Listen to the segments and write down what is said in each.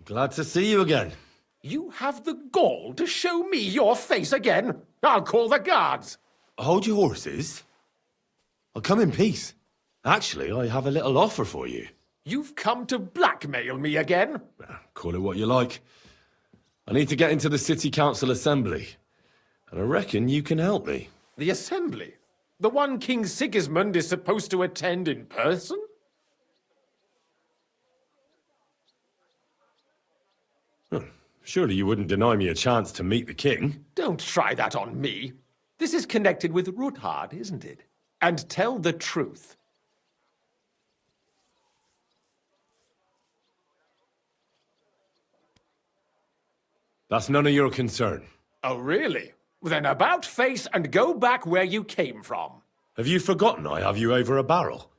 Glad to see you again. You have the gall to show me your face again? I'll call the guards. Hold your horses. I'll come in peace. Actually, I have a little offer for you. You've come to blackmail me again? Call it what you like. I need to get into the City Council Assembly, and I reckon you can help me. The Assembly? The one King Sigismund is supposed to attend in person? Surely you wouldn't deny me a chance to meet the king? Don't try that on me. This is connected with Ruthard, isn't it? And tell the truth. That's none of your concern. Oh, really? Then about face and go back where you came from. Have you forgotten I have you over a barrel?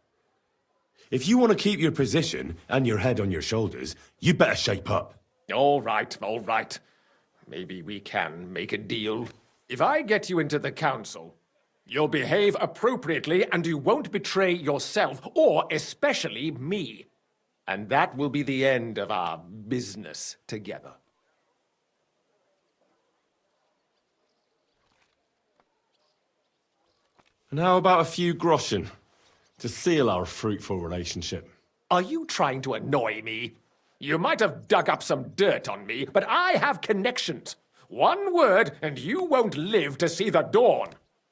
If you want to keep your position and your head on your shoulders, you better shape up. All right, all right. Maybe we can make a deal. If I get you into the council, you'll behave appropriately and you won't betray yourself, or especially me. And that will be the end of our business together. And how about a few groschen to seal our fruitful relationship? Are you trying to annoy me? You might have dug up some dirt on me, but I have connections. One word, and you won't live to see the dawn.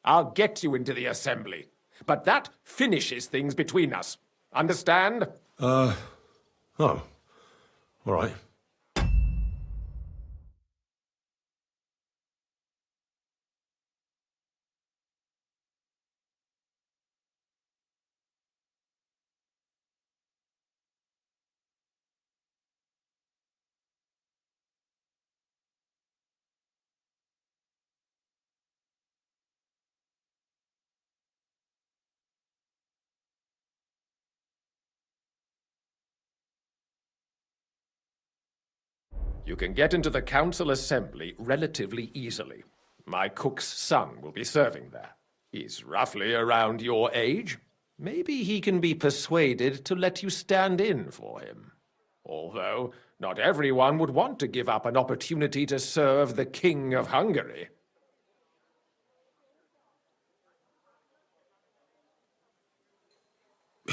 I'll get you into the assembly. But that finishes things between us. Understand? Oh. All right. You can get into the council assembly relatively easily. My cook's son will be serving there. He's roughly around your age. Maybe he can be persuaded to let you stand in for him. Although, not everyone would want to give up an opportunity to serve the King of Hungary.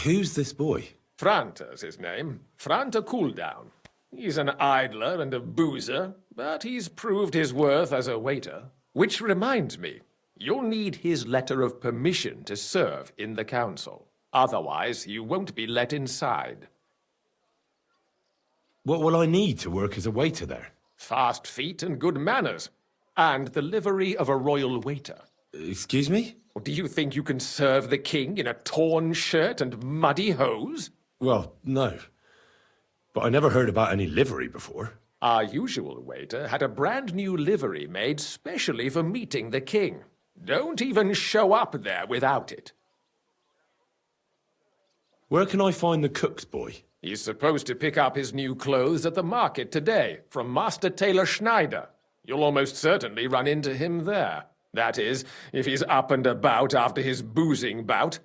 Who's this boy? Franta's his name. Franta Cooldown. He's an idler and a boozer, but he's proved his worth as a waiter. Which reminds me, you'll need his letter of permission to serve in the council. Otherwise, you won't be let inside. What will I need to work as a waiter there? Fast feet and good manners. And the livery of a royal waiter. Excuse me? Do you think you can serve the king in a torn shirt and muddy hose? Well, no. But I never heard about any livery before. Our usual waiter had a brand new livery made specially for meeting the king. Don't even show up there without it. Where can I find the cook's boy? He's supposed to pick up his new clothes at the market today from Master Tailor Schneider. You'll almost certainly run into him there. That is, if he's up and about after his boozing bout.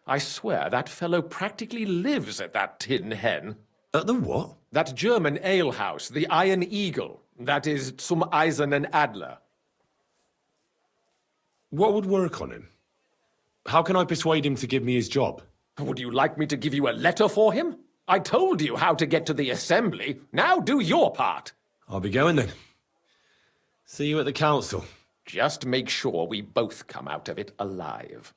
I swear that fellow practically lives at that Tin Hen. At the what? That German alehouse, the Iron Eagle. That is Zum Eisernen Adler. What would work on him? How can I persuade him to give me his job? Would you like me to give you a letter for him? I told you how to get to the assembly. Now do your part. I'll be going then. See you at the council. Just make sure we both come out of it alive.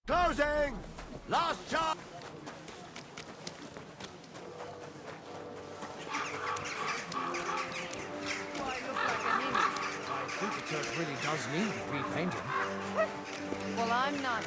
Closing! Last chance! think the church really does need repainting. Well, I'm not.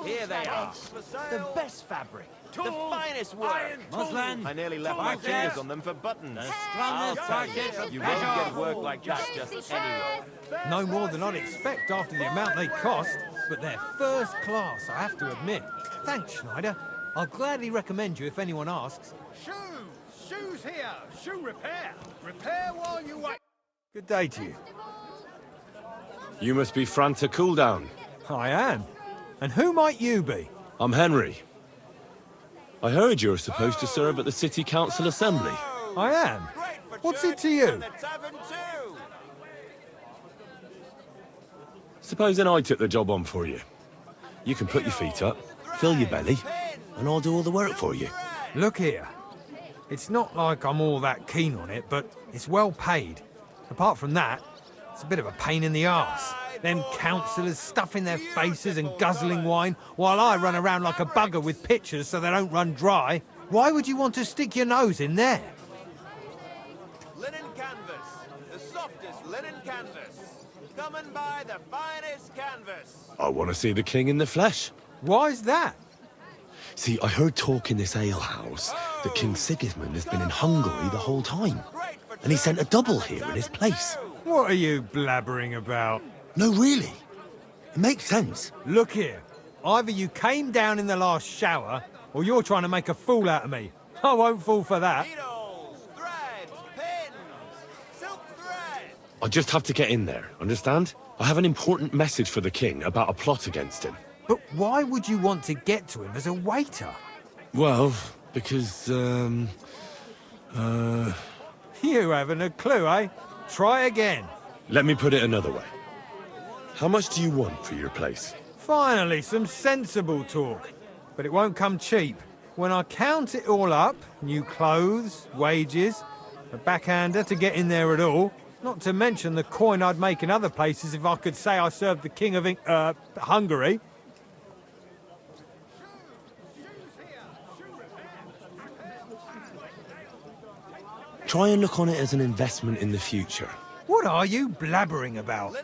Here they are. The best fabric. The finest work. Muslin. I nearly left my fingers on them for buttons. I'll tell you, you won't get work like that just anywhere. No more than I'd expect after the amount they cost, but they're first class, I have to admit. Thanks, Schneider. I'll gladly recommend you if anyone asks. Shoes! Shoes here! Shoe repair! Repair while you wait! Good day to you. You must be Fran to cool down. I am. And who might you be? I'm Henry. I heard you're supposed to serve at the City Council Assembly. I am. What's it to you? Supposing I took the job on for you. You can put your feet up, fill your belly, and I'll do all the work for you. Look here. It's not like I'm all that keen on it, but it's well paid. Apart from that, it's a bit of a pain in the arse. Them councillors stuffing their faces and guzzling wine, while I run around like a bugger with pitchers so they don't run dry. Why would you want to stick your nose in there? Linen canvas. The softest linen canvas. Come and buy the finest canvas. I want to see the king in the flesh. Why's that? See, I heard talk in this alehouse that King Sigismund has been in Hungary the whole time. And he sent a double here in his place. What are you blabbering about? No, really. It makes sense. Look here. Either you came down in the last shower, or you're trying to make a fool out of me. I won't fall for that. Needles, thread, pins, silk thread. I just have to get in there, understand? I have an important message for the king about a plot against him. But why would you want to get to him as a waiter? Well, because, You haven't a clue, eh? Try again. let me put it another way. How much do you want for your place? Finally, some sensible talk. But it won't come cheap. When I count it all up, new clothes, wages, a backhander to get in there at all, not to mention the coin I'd make in other places if I could say I served the king of Hungary. Try and look on it as an investment in the future. What are you blabbering about?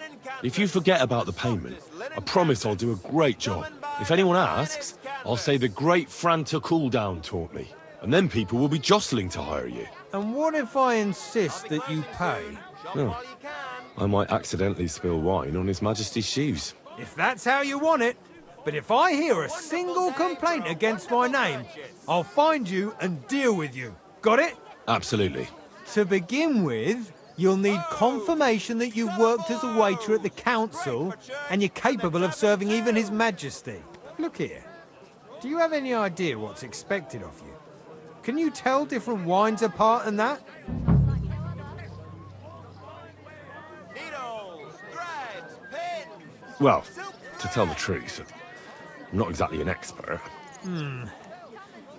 If you forget about the payment, I promise I'll do a great job. If anyone asks, I'll say the great Fran to cool down taught me. And then people will be jostling to hire you. And what if I insist that you pay? Oh, I might accidentally spill wine on His Majesty's shoes. If that's how you want it. But if I hear a single complaint against my name, I'll find you and deal with you. Got it? Absolutely. To begin with, you'll need confirmation that you've worked as a waiter at the council and you're capable of serving even His Majesty. Look here. Do you have any idea what's expected of you? Can you tell different wines apart and that? Needles, thread, pins. Well, to tell the truth, I'm not exactly an expert.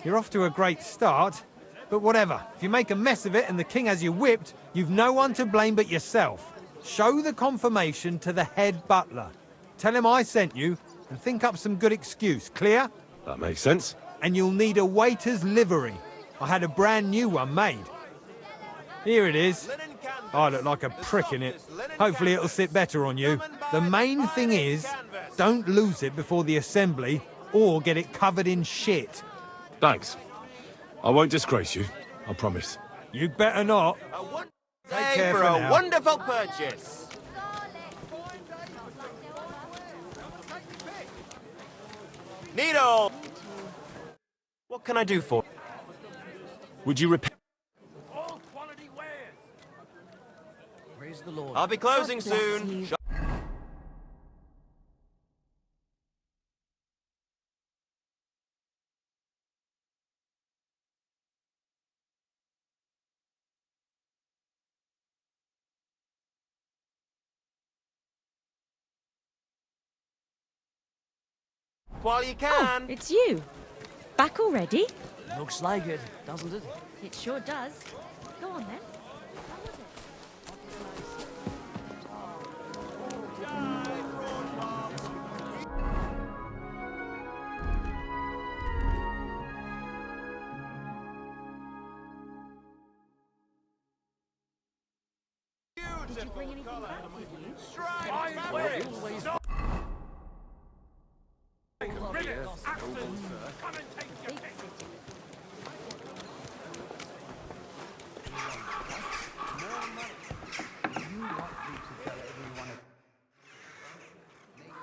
You're off to a great start. But whatever, if you make a mess of it and the king has you whipped, you've no one to blame but yourself. Show the confirmation to the head butler. Tell him I sent you and think up some good excuse, clear? That makes sense. And you'll need a waiter's livery. I had a brand new one made. Here it is. I look like a prick in it. Hopefully it'll sit better on you. The main thing is, don't lose it before the assembly or get it covered in shit. Thanks. I won't disgrace you, I promise. You'd better not. Take care for for a now. wonderful purchase. Needle. What can I do for you? Would you repair? Praise the Lord. I'll be closing God bless soon. you. while you can. It's you. Back already? Looks like it, doesn't it? It sure does. Go on then. Did you bring anything back with you?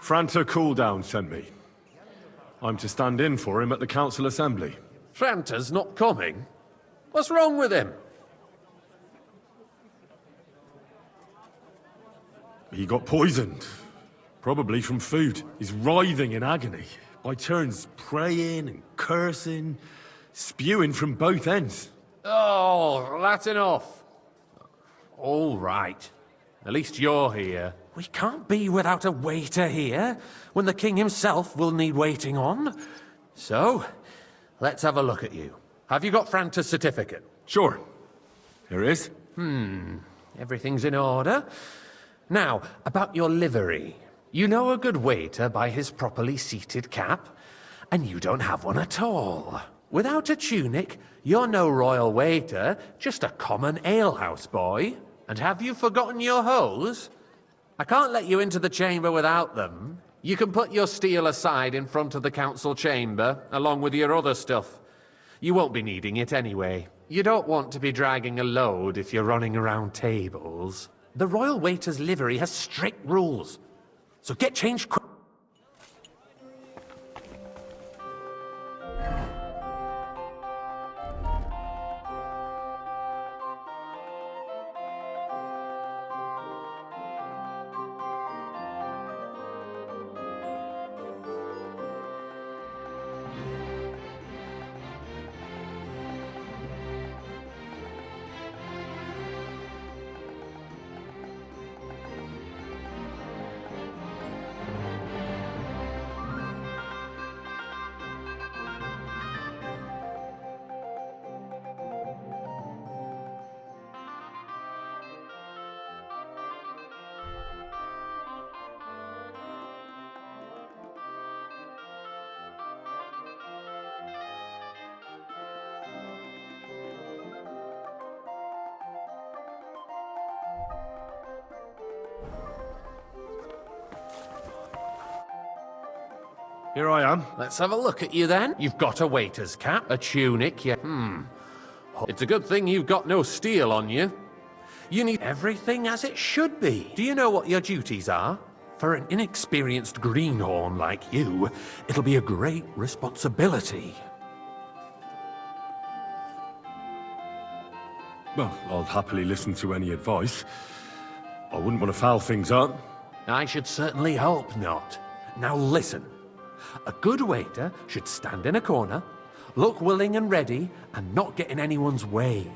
Franta Cooldown sent me. I'm to stand in for him at the council assembly. Franta's not coming? What's wrong with him? He got poisoned. Probably from food. He's writhing in agony. By turns praying and cursing, spewing from both ends. Oh, that's enough. All right. At least you're here. We can't be without a waiter here, when the king himself will need waiting on. So, let's have a look at you. Have you got Franta's certificate? Sure. Here it is. Everything's in order. Now, about your livery. You know a good waiter by his properly seated cap, and you don't have one at all. Without a tunic, you're no royal waiter, just a common alehouse boy. And have you forgotten your hose? I can't let you into the chamber without them. You can put your steel aside in front of the council chamber, along with your other stuff. You won't be needing it anyway. You don't want to be dragging a load if you're running around tables. The royal waiter's livery has strict rules, so get changed quick. Here I am. Let's have a look at you then. You've got a waiter's cap, a tunic, It's a good thing you've got no steel on you. You need everything as it should be. Do you know what your duties are? For an inexperienced greenhorn like you, it'll be a great responsibility. Well, I'll happily listen to any advice. I wouldn't want to foul things up. I should certainly hope not. Now listen. A good waiter should stand in a corner, look willing and ready, and not get in anyone's way.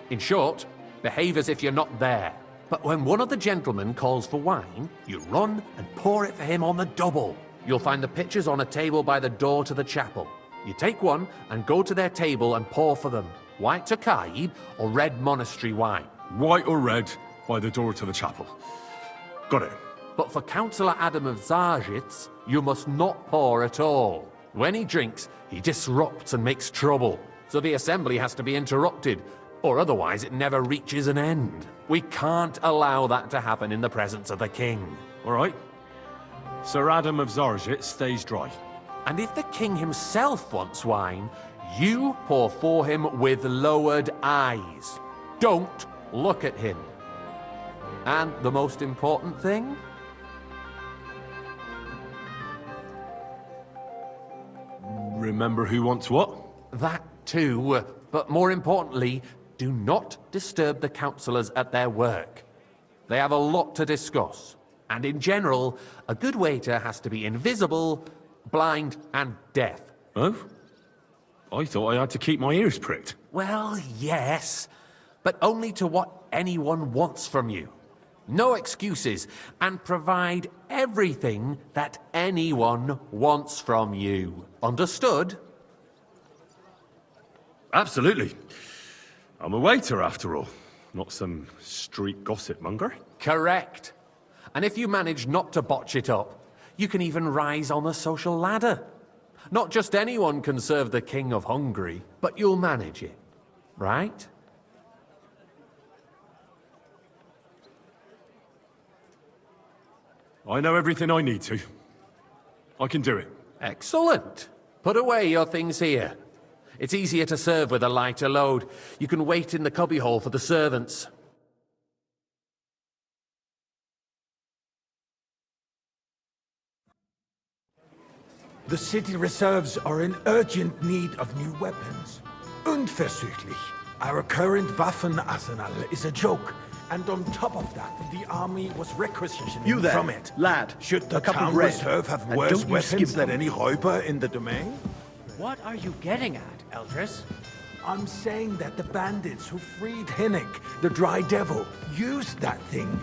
In short, behave as if you're not there. But when one of the gentlemen calls for wine, you run and pour it for him on the double. You'll find the pitchers on a table by the door to the chapel. You take one and go to their table and pour for them. White Tokaib or red monastery wine. White or red, by the door to the chapel. Got it. But for Councillor Adam of Zarzhitz, you must not pour at all. When he drinks, he disrupts and makes trouble. So the assembly has to be interrupted, or otherwise it never reaches an end. We can't allow that to happen in the presence of the king. All right. Sir Adam of Zarzhitz stays dry. And if the king himself wants wine, you pour for him with lowered eyes. Don't look at him. And the most important thing? Remember who wants what? That too, but more importantly, do not disturb the councillors at their work. They have a lot to discuss. And in general, a good waiter has to be invisible, blind, and deaf. Oh? I thought I had to keep my ears pricked. Well, yes, but only to what anyone wants from you. No excuses, and provide everything that anyone wants from you. Understood? Absolutely. I'm a waiter, after all. Not some street gossip monger. Correct. And if you manage not to botch it up, you can even rise on the social ladder. Not just anyone can serve the King of Hungary, but you'll manage it. Right? I know everything I need to. I can do it. Excellent. Put away your things here. It's easier to serve with a lighter load. You can wait in the cubbyhole for the servants. The city reserves are in urgent need of new weapons. Unverzüglich. Our current Waffenarsenal is a joke. And on top of that, the army was requisitioning You there, from it. lad. Should the A cup of town red. reserve have And worse don't you skip weapons than them. any Räuber in the domain? What are you getting at, Eldris? I'm saying that the bandits who freed Hinnick, the Dry Devil, used that thing.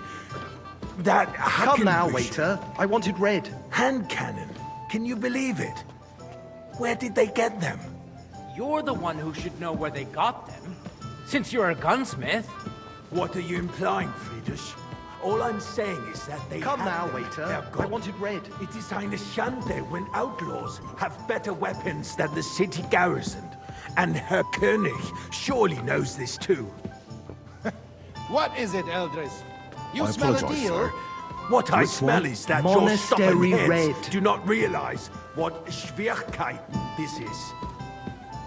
That Come now, Hackenbush waiter. I wanted red. hand cannon. Can you believe it? Where did they get them? You're the one who should know where they got them, since you're a gunsmith. What are you implying, Friedrich? All I'm saying is that they Come have now, them. waiter. Herrgott. I wanted red. It is eine Schande when outlaws have better weapons than the city garrison. And Herr König surely knows this too. What is it, Eldris? You I smell a apologize, deal? sir. What I Which smell one? is that your Monastery stubborn heads red. do not realize what Schwierigkeiten this is.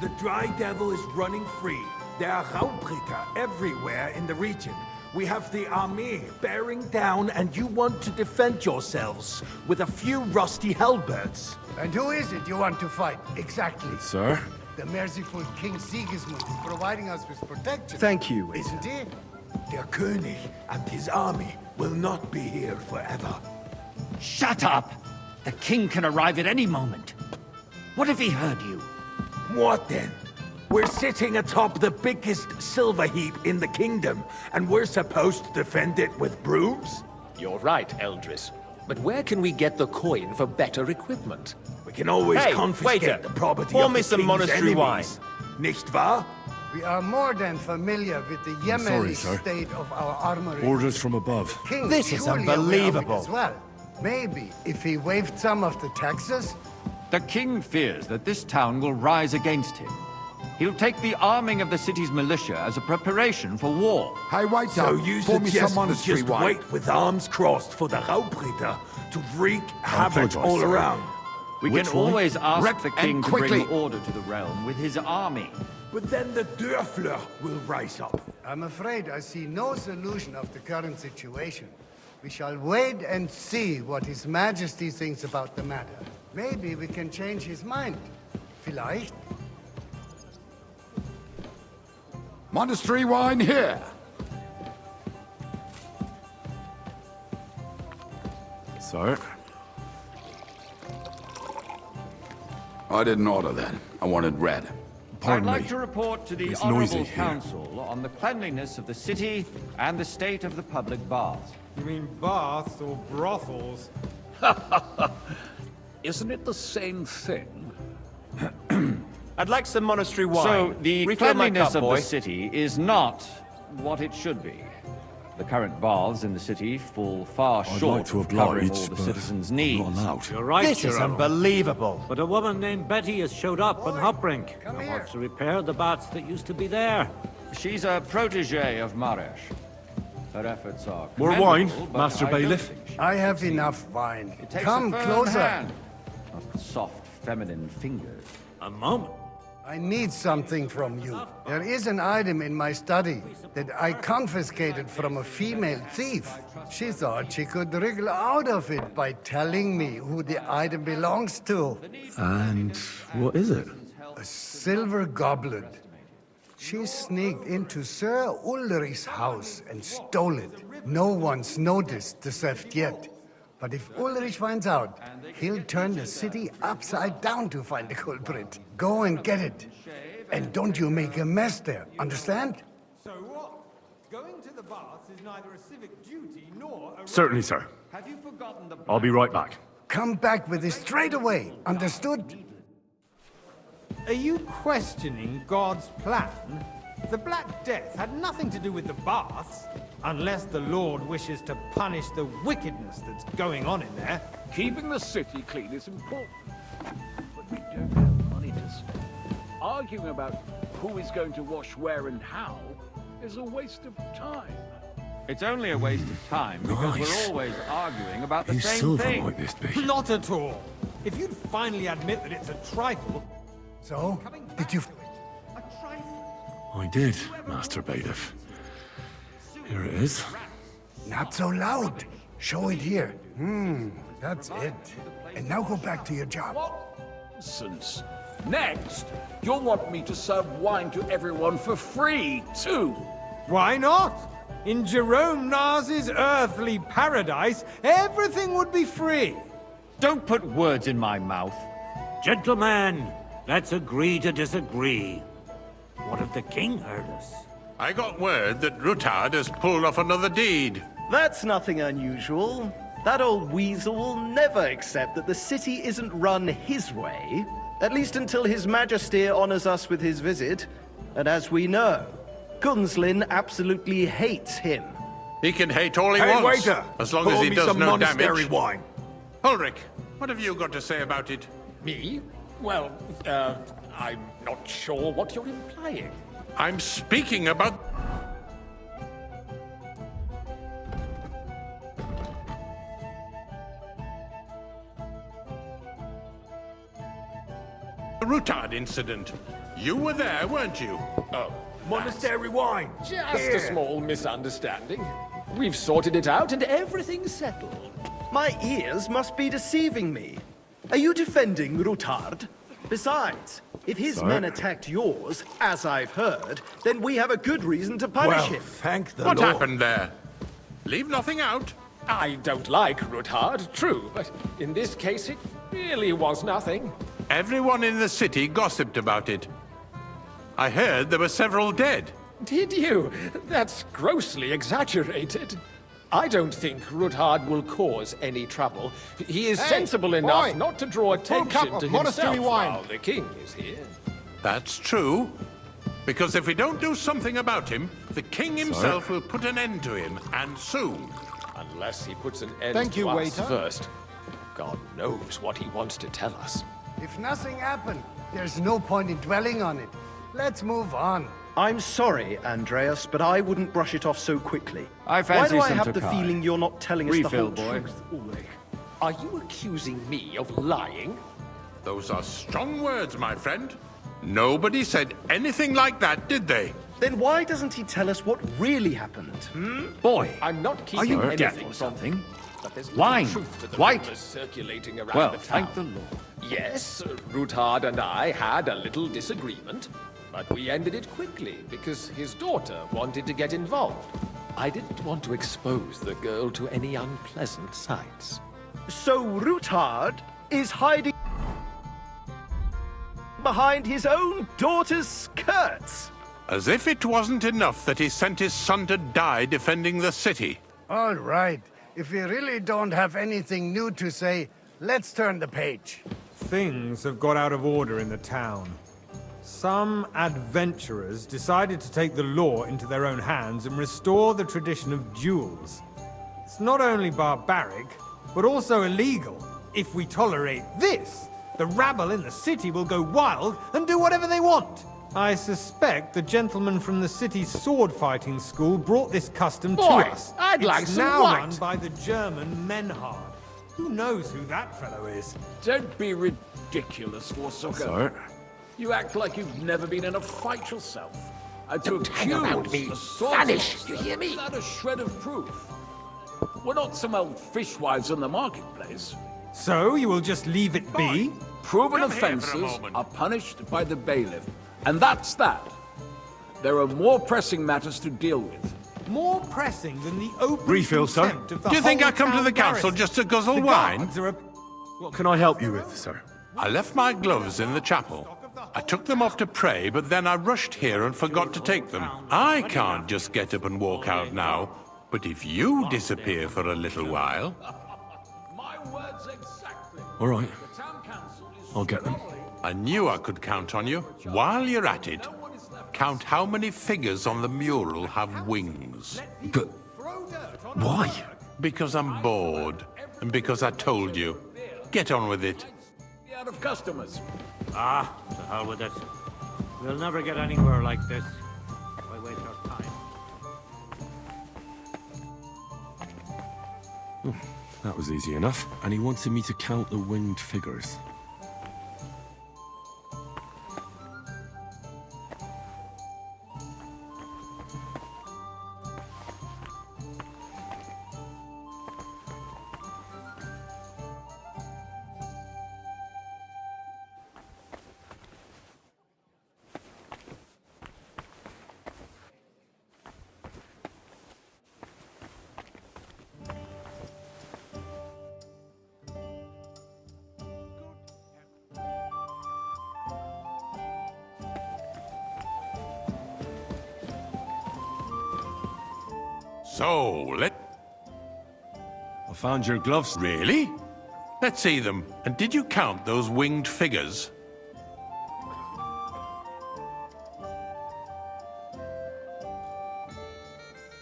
The Dry Devil is running free. There are Raubritter everywhere in the region. We have the army bearing down, and you want to defend yourselves with a few rusty halberds. And who is it you want to fight, exactly? Sir? The merciful King Sigismund is providing us with protection. Thank you, waiter. Isn't he? Der König and his army will not be here forever. Shut up! The king can arrive at any moment. What if he heard you? What then? We're sitting atop the biggest silver heap in the kingdom, and we're supposed to defend it with brooms? You're right, Eldris. But where can we get the coin for better equipment? We can always Hey, confiscate waiter, the property pour of me the some king's monastery enemies. Nicht wahr? We are more than familiar with the sorry, Yemeni sir. state of our armory. Orders from above. King This is surely aware of it unbelievable. As well. Maybe if he waived some of the taxes. The king fears that this town will rise against him. He'll take the arming of the city's militia as a preparation for war. Hey, wait so you suggest we just wait with arms crossed for the Raubritter to wreak havoc apologize, all sir. around? We Which can one? always ask Rep the and king to quickly. bring order to the realm with his army. But then the Dörfler will rise up. I'm afraid I see no solution of the current situation. We shall wait and see what His Majesty thinks about the matter. Maybe we can change his mind. Vielleicht. Monastery wine here. Sir? I didn't order that. I wanted red. Pardon I'd like me. to report to the It's Honourable noisy here. Council on the cleanliness of the city and the state of the public baths. You mean baths or brothels? Isn't it the same thing? I'd like some monastery wine. So, the Refill my cleanliness cup, of boy. the city is not what it should be. The current baths in the city fall far I'd short like to of covering oblige, all the but citizens' I'm needs. not allowed. You're right, This is unbelievable. But a woman named Betty has showed up on Hopbrink. come and here. wants to repair the baths that used to be there. She's a protege of Maresh. Her efforts are More wine, commendable, but Master I don't Bailiff? think she- I have enough wine. It takes Come a firm closer. hand, not soft feminine fingers. A moment. I need something from you. There is an item in my study that I confiscated from a female thief. She thought she could wriggle out of it by telling me who the item belongs to. And what is it? A silver goblet. She sneaked into Sir Ulrich's house and stole it. No one's noticed the theft yet. But if Ulrich finds out, he'll turn the city upside down to find the culprit. Go and get it. And don't you make a mess there, understand? So what? Going to the baths is neither a civic duty nor a... Certainly, sir. Have you forgotten the... I'll be right back. Come back with it straight away. Understood? Are you questioning God's plan? The Black Death had nothing to do with the baths, unless the Lord wishes to punish the wickedness that's going on in there. Keeping the city clean is important, but we don't have money to spend. Arguing about who is going to wash where and how is a waste of time. It's only a waste of time because we're always arguing about the same thing. Not at all. If you'd finally admit that it's a trifle... So, did you... I did, Master Bailiff. Here it is. Not so loud. Show it here. That's it. And now go back to your job. Nonsense. Next, you'll want me to serve wine to everyone for free, too. Why not? In Jerome Nas's earthly paradise, everything would be free. Don't put words in my mouth. Gentlemen, let's agree to disagree. What if the king heard us? I got word that Rutard has pulled off another deed. That's nothing unusual. That old weasel will never accept that the city isn't run his way, at least until His Majesty honors us with his visit. And as we know, Gunslin absolutely hates him. He can hate all he Hey, wants, waiter! as long Pour as he me does some no monastery damage. wine. Ulrich, what have you got to say about it? Me? Well, I'm not sure what you're implying. I'm speaking about... the Rutard incident. You were there, weren't you? Oh, Monastery wine. just Here. a small misunderstanding. We've sorted it out and everything's settled. My ears must be deceiving me. Are you defending Rutard? Besides, if his men attacked yours, as I've heard, then we have a good reason to punish Well, him. thank the What Lord. happened there? Leave nothing out. I don't like Rutard, true, but in this case it really was nothing. Everyone in the city gossiped about it. I heard there were several dead. Did you? That's grossly exaggerated. I don't think Rutard will cause any trouble. He is sensible enough not to draw attention to himself while the king is here. That's true. Because if we don't do something about him, the king himself will put an end to him, and soon. Unless he puts an end to us first. God knows what he wants to tell us. If nothing happened, there's no point in dwelling on it. Let's move on. I'm sorry, Andreas, but I wouldn't brush it off so quickly. I Why fancy do I some have the Tokai. feeling you're not telling us Refill, the whole boy. truth, Ulrich? Are you accusing me of lying? Those are strong words, my friend. Nobody said anything like that, did they? Then why doesn't he tell us what really happened, Boy, I'm not are keeping you deaf anything or from something? but there's little Wine, truth to the white. rumors circulating around Well, the town. thank the Lord. Yes, Rutard and I had a little disagreement, but we ended it quickly because his daughter wanted to get involved. I didn't want to expose the girl to any unpleasant sights. So Rutard is hiding behind his own daughter's skirts. As if it wasn't enough that he sent his son to die defending the city. All right. If we really don't have anything new to say, let's turn the page. Things have got out of order in the town. Some adventurers decided to take the law into their own hands and restore the tradition of duels. It's not only barbaric, but also illegal. If we tolerate this, the rabble in the city will go wild and do whatever they want. I suspect the gentleman from the city's sword-fighting school brought this custom to us. I'd like it's some now white. run by the German Menhard. Who knows who that fellow is? Don't be ridiculous, Warsucker. You act like you've never been in a fight yourself. And to hang around accuse me. a sword Vanish, master you hear me? without a shred of proof. We're not some old fishwives in the marketplace. So you will just leave it be? Proven Come here for a offences moment. are punished by the bailiff. And that's that. There are more pressing matters to deal with. More pressing than the open Refill, sir. contempt of the Do you think whole I come to town the council garrison. just to guzzle The wine? guards are a... What can I help you with, sir? I left my gloves in the chapel. I took them off to pray, but then I rushed here and forgot to take them. I can't just get up and walk out now. But if you disappear for a little while... All right. I'll get them. I knew I could count on you. While you're at it, count how many figures on the mural have wings. But... why? Because I'm bored. And because I told you. Get on with it. Out of customers. Ah, to hell with it. We'll never get anywhere like this. Why waste our time? That was easy enough. And he wanted me to count the winged figures. So, I found your gloves. Really? Let's see them. And did you count those winged figures?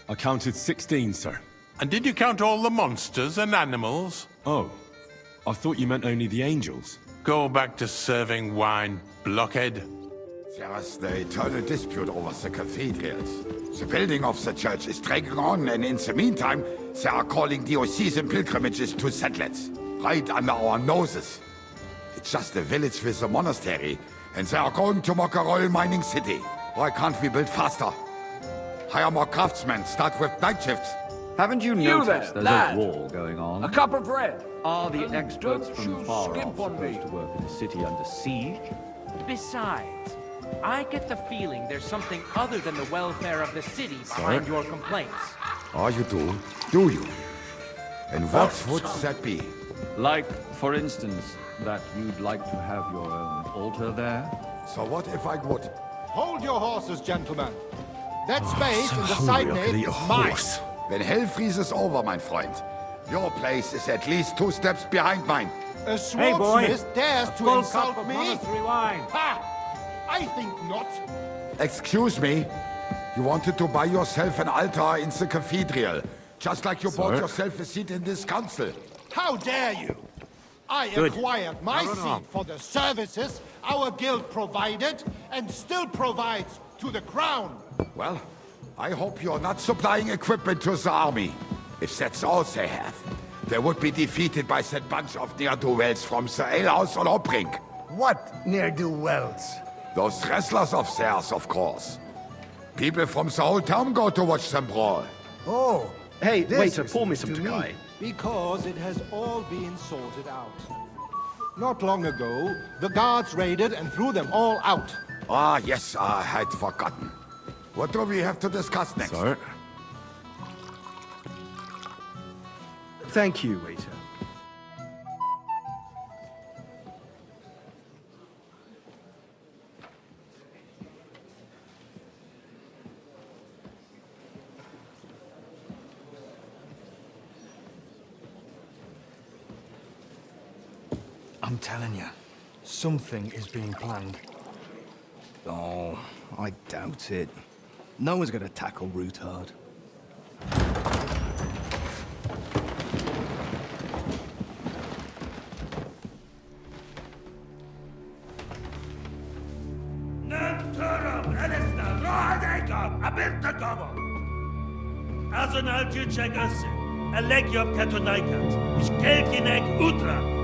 I counted 16, sir. And did you count all the monsters and animals? Oh, I thought you meant only the angels. Go back to serving wine, blockhead. There is the eternal dispute over the cathedrals. The building of the church is dragging on, and in the meantime, they are calling diocesan pilgrimages to settlers, right under our noses. It's just a village with a monastery, and they are going to make a royal mining city. Why can't we build faster? Hire more craftsmen, start with night shifts. Haven't you noticed there's lad. a war going on? A cup of bread. Are the And experts don't from you far skimp off on me. supposed to work in a city under siege? Besides, I get the feeling there's something other than the welfare of the city behind your complaints. Oh, you do? Do you? And what would that be? Like, for instance, that you'd like to have your own altar there? So what if I would? Hold your horses, gentlemen. That space so in the hungry side I could nave eat a is mine. horse. When hell freezes over, my friend, your place is at least 2 steps behind mine. A Hey, boy. swordsmith dares A to full insult cup of me? monastery wine. Ha! I think not. Excuse me? You wanted to buy yourself an altar in the cathedral, just like you bought yourself a seat in this council. How dare you? I Good. acquired my Now run seat along. for the services our guild provided and still provides to the crown. Well, I hope you're not supplying equipment to the army. If that's all they have, they would be defeated by that bunch of ne'er-do-wells from the alehouse on Obrink. What ne'er-do-wells? Those wrestlers of theirs, of course. People from the whole town go to watch them brawl. Oh, Hey, this waiter, is pour me news some to me. Takai. Because it has all been sorted out. Not long ago, the guards raided and threw them all out. Ah, yes, I had forgotten. What do we have to discuss next? Sir? Thank you, waiter. I'm telling you, something is being planned. Oh, I doubt it. No one's gonna tackle Rootard. Azonal Tücek Össe, Elegiop Katonaikat, Ishkelkinek Utra.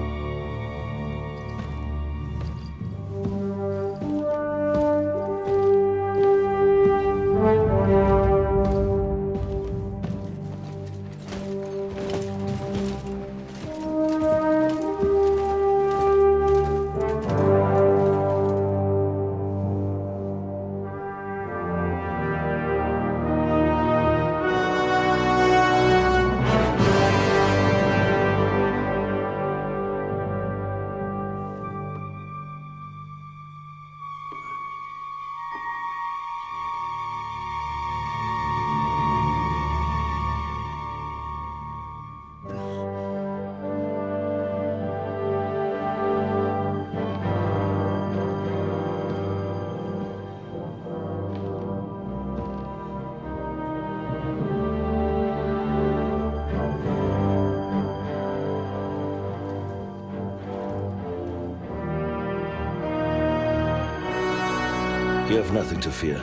You have nothing to fear.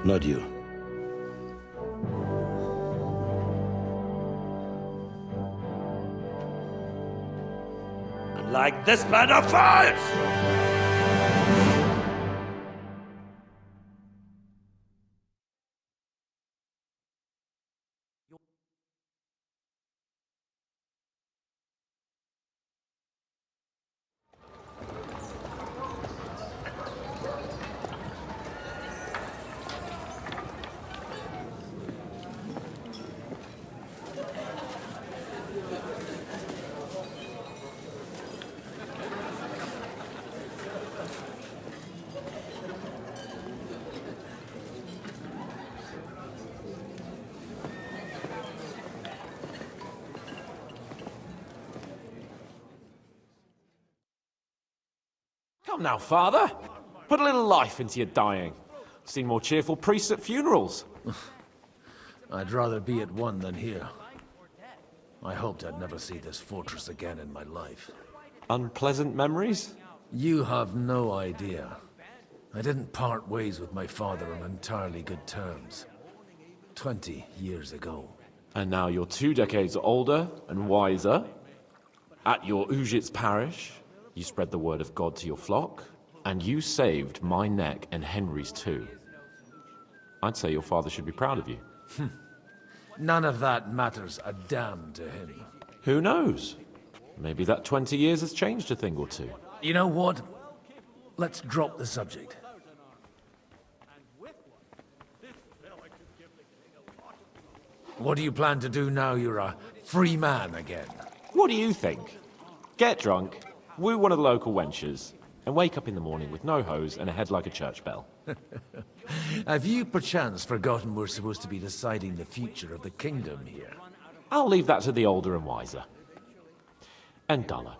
Not you. Like this plan of falls! Come now, father. Put a little life into your dying. Seen more cheerful priests at funerals. I'd rather be at one than here. I hoped I'd never see this fortress again in my life. Unpleasant memories? You have no idea. I didn't part ways with my father on entirely good terms. 20 years ago. And now you're 2 decades older and wiser. At your Ujit's parish, you spread the word of God to your flock, and you saved my neck and Henry's too. I'd say your father should be proud of you. None of that matters a damn to him. Who knows? Maybe that 20 years has changed a thing or two. You know what? Let's drop the subject. What do you plan to do now you're a free man again? What do you think? Get drunk, woo one of the local wenches, and wake up in the morning with no hose and a head like a church bell. Have you perchance forgotten we're supposed to be deciding the future of the kingdom here? I'll leave that to the older and wiser. And duller.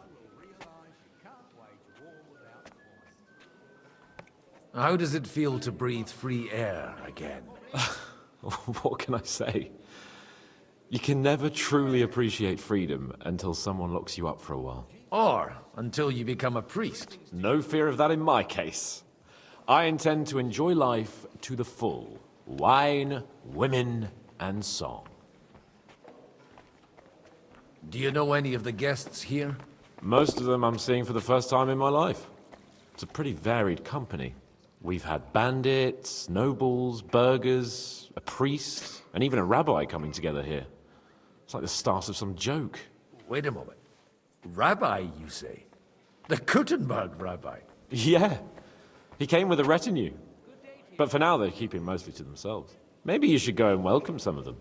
How does it feel to breathe free air again? What can I say? You can never truly appreciate freedom until someone locks you up for a while. Or until you become a priest. No fear of that in my case. I intend to enjoy life to the full. Wine, women, and song. Do you know any of the guests here? Most of them I'm seeing for the first time in my life. It's a pretty varied company. We've had bandits, nobles, burghers, a priest, and even a rabbi coming together here. It's like the start of some joke. Wait a moment. Rabbi, you say? The Kuttenberg rabbi? Yeah. He came with a retinue. But for now, they're keeping mostly to themselves. Maybe you should go and welcome some of them.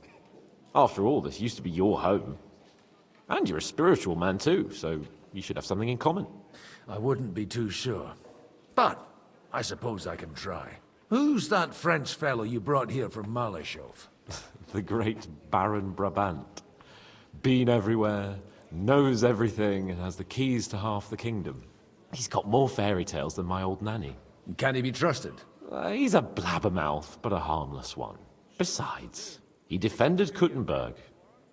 After all, this used to be your home. And you're a spiritual man too, so you should have something in common. I wouldn't be too sure. But I suppose I can try. Who's that French fellow you brought here from Malashov? The great Baron Brabant. Been everywhere, knows everything, and has the keys to half the kingdom. He's got more fairy tales than my old nanny. Can he be trusted? He's a blabbermouth, but a harmless one. Besides, he defended Kuttenberg,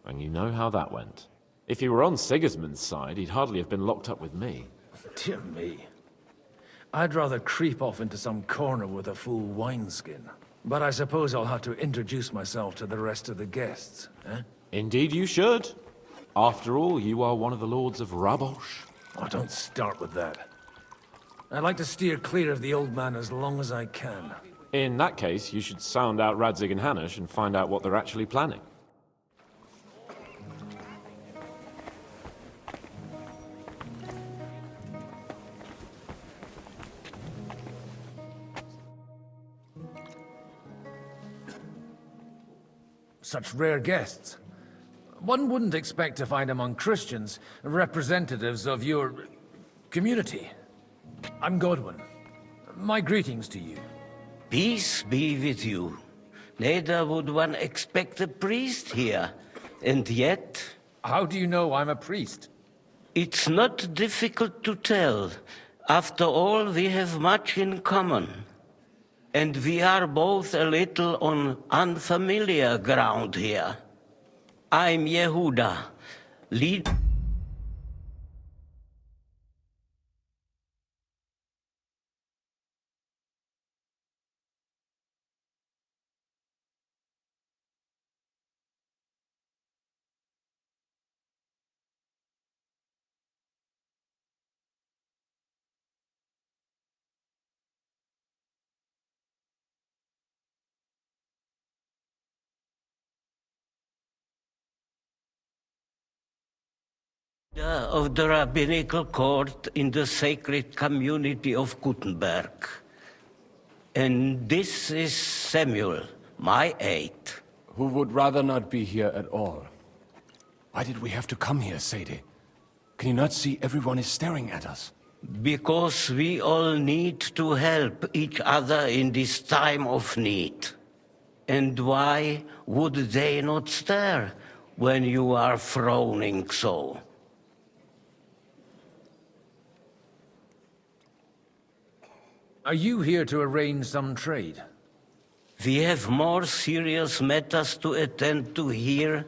and you know how that went. If he were on Sigismund's side, he'd hardly have been locked up with me. Dear me. I'd rather creep off into some corner with a full wineskin. But I suppose I'll have to introduce myself to the rest of the guests, eh? Indeed you should. After all, you are one of the lords of Rabosh. Oh, don't start with that. I'd like to steer clear of the old man as long as I can. In that case, you should sound out Radzig and Hanush and find out what they're actually planning. Such rare guests. One wouldn't expect to find among Christians representatives of your community. I'm Godwin. My greetings to you. Peace be with you. Neither would one expect a priest here. And yet... How do you know I'm a priest? It's not difficult to tell. After all, we have much in common. And we are both a little on unfamiliar ground here. I'm Yehuda, lead... Of the rabbinical court in the sacred community of Gutenberg. And this is Samuel, my aide. Who would rather not be here at all. Why did we have to come here, Sadie? Can you not see everyone is staring at us? Because we all need to help each other in this time of need. And why would they not stare when you are frowning so? Are you here to arrange some trade? We have more serious matters to attend to here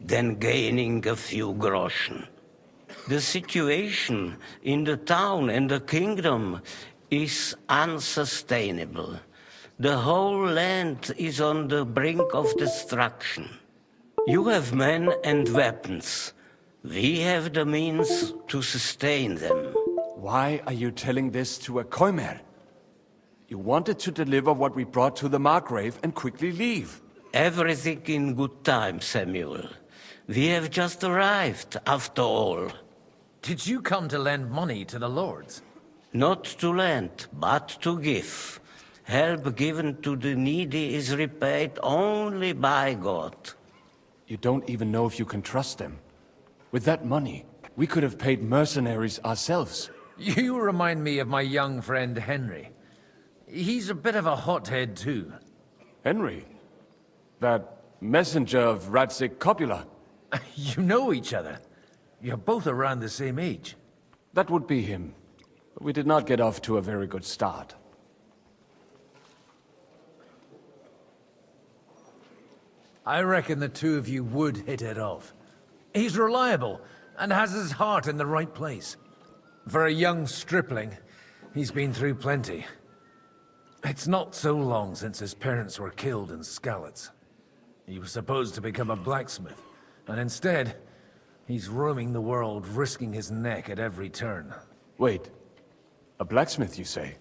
than gaining a few groschen. The situation in the town and the kingdom is unsustainable. The whole land is on the brink of destruction. You have men and weapons. We have the means to sustain them. Why are you telling this to a Koimer? You wanted to deliver what we brought to the Margrave and quickly leave. Everything in good time, Samuel. We have just arrived, after all. Did you come to lend money to the lords? Not to lend, but to give. Help given to the needy is repaid only by God. You don't even know if you can trust them. With that money, we could have paid mercenaries ourselves. You remind me of my young friend Henry. He's a bit of a hothead too. Henry? That messenger of Radzik Copula? You know each other. You're both around the same age. That would be him. But we did not get off to a very good start. I reckon the two of you would hit it off. He's reliable and has his heart in the right place. For a young stripling, he's been through plenty. It's not so long since his parents were killed in Skalitz. He was supposed to become a blacksmith, and instead, he's roaming the world, risking his neck at every turn. Wait, a blacksmith, you say?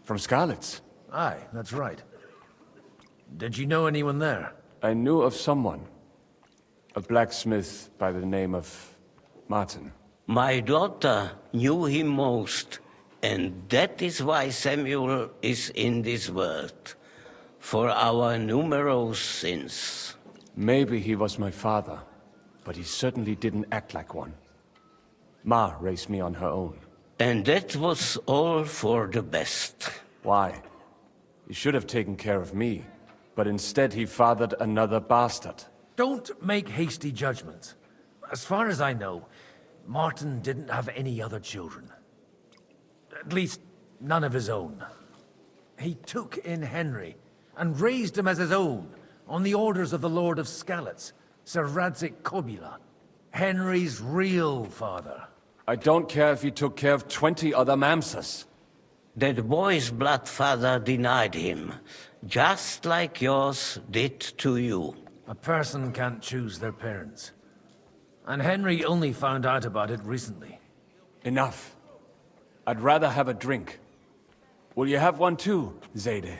From Skalitz? Aye, that's right. Did you know anyone there? I knew of someone. A blacksmith by the name of Martin. My daughter knew him most, and that is why Samuel is in this world. For our numerous sins. Maybe he was my father, but he certainly didn't act like one. Ma raised me on her own. And that was all for the best. Why? He should have taken care of me, but instead he fathered another bastard. Don't make hasty judgments. As far as I know, Martin didn't have any other children. At least, none of his own. He took in Henry, and raised him as his own, on the orders of the Lord of Skalitz, Sir Radzik Copula, Henry's real father. I don't care if he took care of 20 other mamsas. That boy's blood father denied him, just like yours did to you. A person can't choose their parents. And Henry only found out about it recently. Enough. I'd rather have a drink. Will you have one too, Zayde?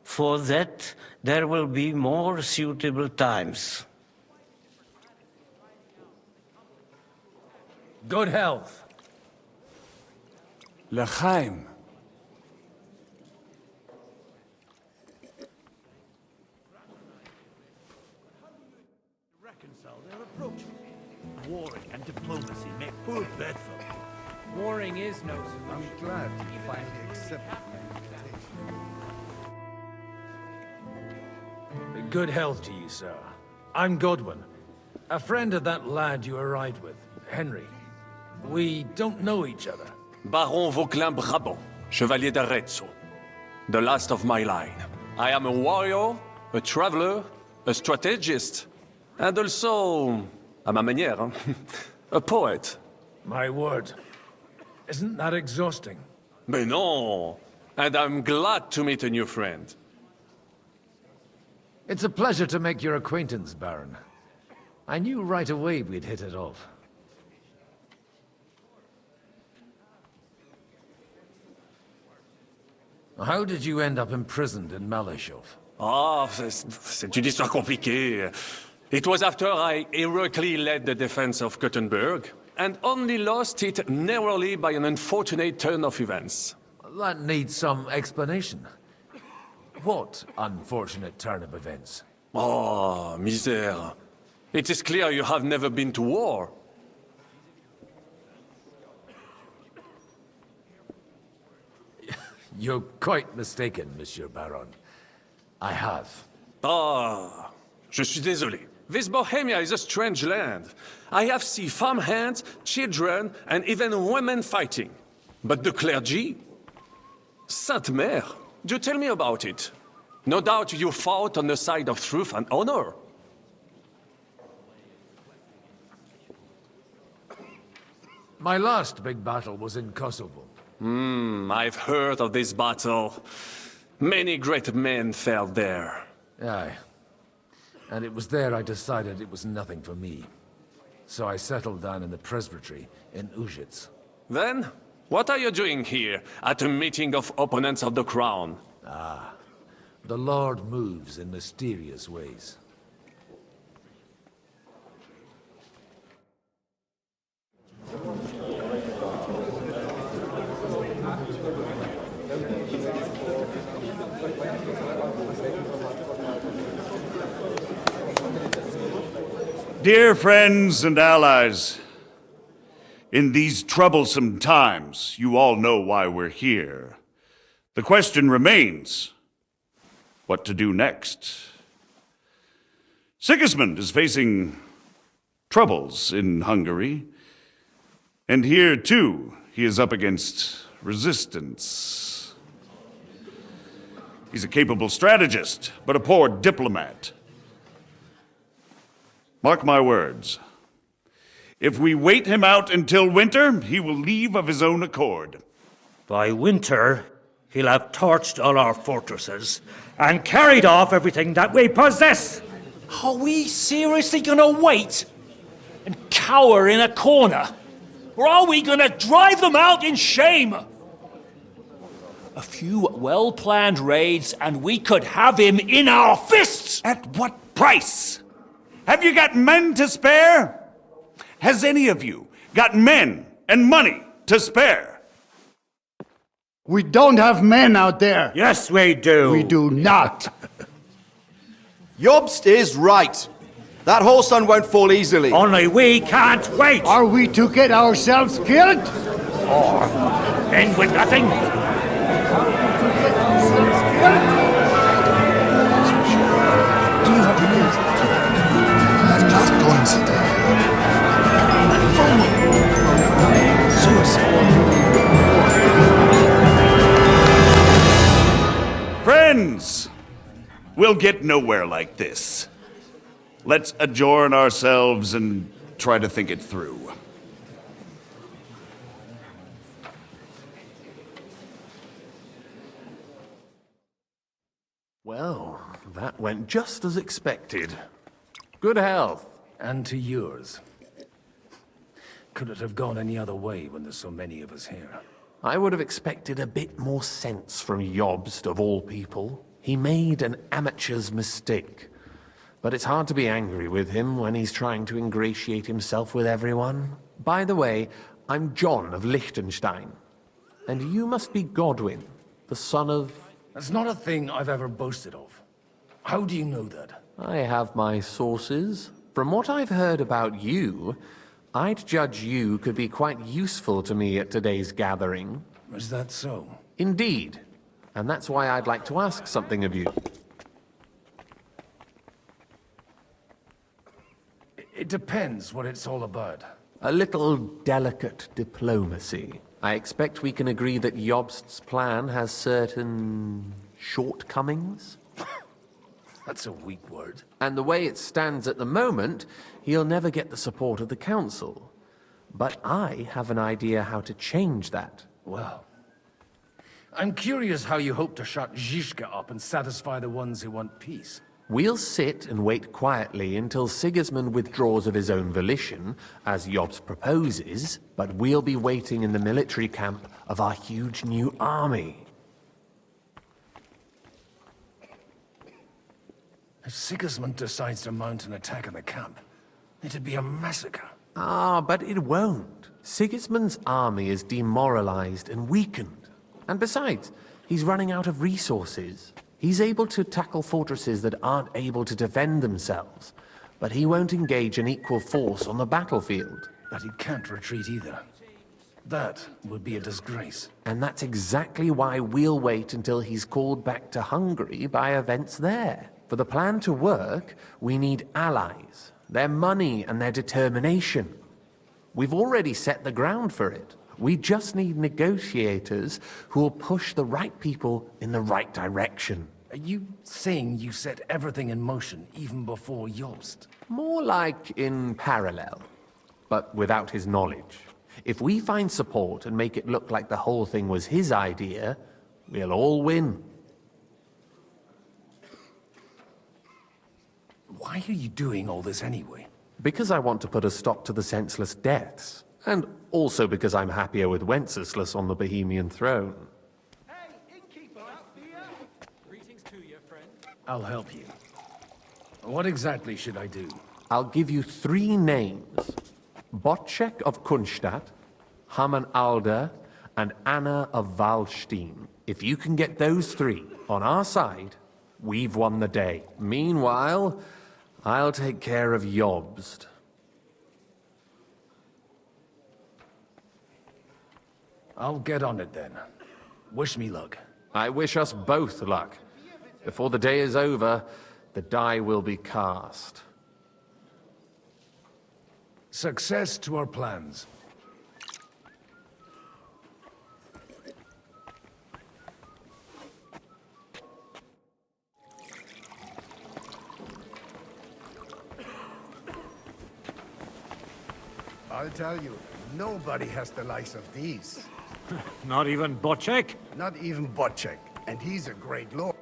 For that, there will be more suitable times. Good health. L'chaim. Reconcile their approaches. Warring and diplomacy make poor Bedford. Warring is no solution. I'm glad you finally accepted my invitation. Good health to you, sir. I'm Godwin, a friend of that lad you arrived with, Henry. We don't know each other. Baron Vauquelin Brabant, Chevalier d'Arezzo. The last of my line. I am a warrior, a traveler, a strategist, and also, à ma manière, a poet. My word. Isn't that exhausting? Mais non! And I'm glad to meet a new friend. It's a pleasure to make your acquaintance, Baron. I knew right away we'd hit it off. How did you end up imprisoned in Malashov? Ah, c'est une histoire compliquée. It was after I heroically led the defense of Gothenburg. and only lost it narrowly by an unfortunate turn of events. That needs some explanation. What unfortunate turn of events? Oh, misère. It is clear you have never been to war. You're quite mistaken, Monsieur Baron. I have. Ah, je suis désolé. This Bohemia is a strange land. I have seen farmhands, children, and even women fighting. But the clergy? Sainte Mère, do tell me about it. No doubt you fought on the side of truth and honor. My last big battle was in Kosovo. I've heard of this battle. Many great men fell there. Aye. And it was there I decided it was nothing for me. So I settled down in the presbytery in Ujits. Then, what are you doing here at a meeting of opponents of the crown? Ah, the Lord moves in mysterious ways. Dear friends and allies, in these troublesome times, you all know why we're here. The question remains, what to do next? Sigismund is facing troubles in Hungary, and here, too, he is up against resistance. He's a capable strategist, but a poor diplomat. Mark my words. If we wait him out until winter, he will leave of his own accord. By winter, he'll have torched all our fortresses and carried off everything that we possess. Are we seriously gonna wait and cower in a corner? Or are we gonna drive them out in shame? A few well-planned raids and we could have him in our fists! At what price? Have you got men to spare? Has any of you got men and money to spare? We don't have men out there. Yes, we do. We do not. Jobst is right. That whoreson won't fall easily. Only we can't wait. Are we to get ourselves killed? Or end with nothing? Friends, we'll get nowhere like this. Let's adjourn ourselves and try to think it through. Well, that went just as expected. Good health. And to yours. Could it have gone any other way when there's so many of us here? I would have expected a bit more sense from Jobst, of all people. He made an amateur's mistake. But it's hard to be angry with him when he's trying to ingratiate himself with everyone. By the way, I'm John of Liechtenstein. And you must be Godwin, the son of... That's not a thing I've ever boasted of. How do you know that? I have my sources. From what I've heard about you, I'd judge you could be quite useful to me at today's gathering. Is that so? Indeed. And that's why I'd like to ask something of you. It depends what it's all about. A little delicate diplomacy. I expect we can agree that Jobst's plan has certain shortcomings? That's a weak word. And the way it stands at the moment, he'll never get the support of the council. But I have an idea how to change that. Well, I'm curious how you hope to shut Zizka up and satisfy the ones who want peace. We'll sit and wait quietly until Sigismund withdraws of his own volition, as Jobst proposes, but we'll be waiting in the military camp of our huge new army. If Sigismund decides to mount an attack on the camp, it'd be a massacre. Ah, but it won't. Sigismund's army is demoralized and weakened. And besides, he's running out of resources. He's able to tackle fortresses that aren't able to defend themselves, but he won't engage an equal force on the battlefield. But he can't retreat either. That would be a disgrace. And that's exactly why we'll wait until he's called back to Hungary by events there. For the plan to work, we need allies, their money and their determination. We've already set the ground for it. We just need negotiators who will push the right people in the right direction. Are you saying you set everything in motion even before Jobst? More like in parallel, but without his knowledge. If we find support and make it look like the whole thing was his idea, we'll all win. Why are you doing all this anyway? Because I want to put a stop to the senseless deaths, and also because I'm happier with Wenceslas on the Bohemian throne. I'll help you. What exactly should I do? I'll give you 3 names. Bocek of Kunstadt, Haman Alder, and Anna of Wallstein. If you can get those 3 on our side, we've won the day. Meanwhile, I'll take care of Jobst. I'll get on it then. Wish me luck. I wish us both luck. Before the day is over, the die will be cast. Success to our plans. I'll tell you, nobody has the likes of these. Not even Bocek? Not even Bocek, and he's a great lord.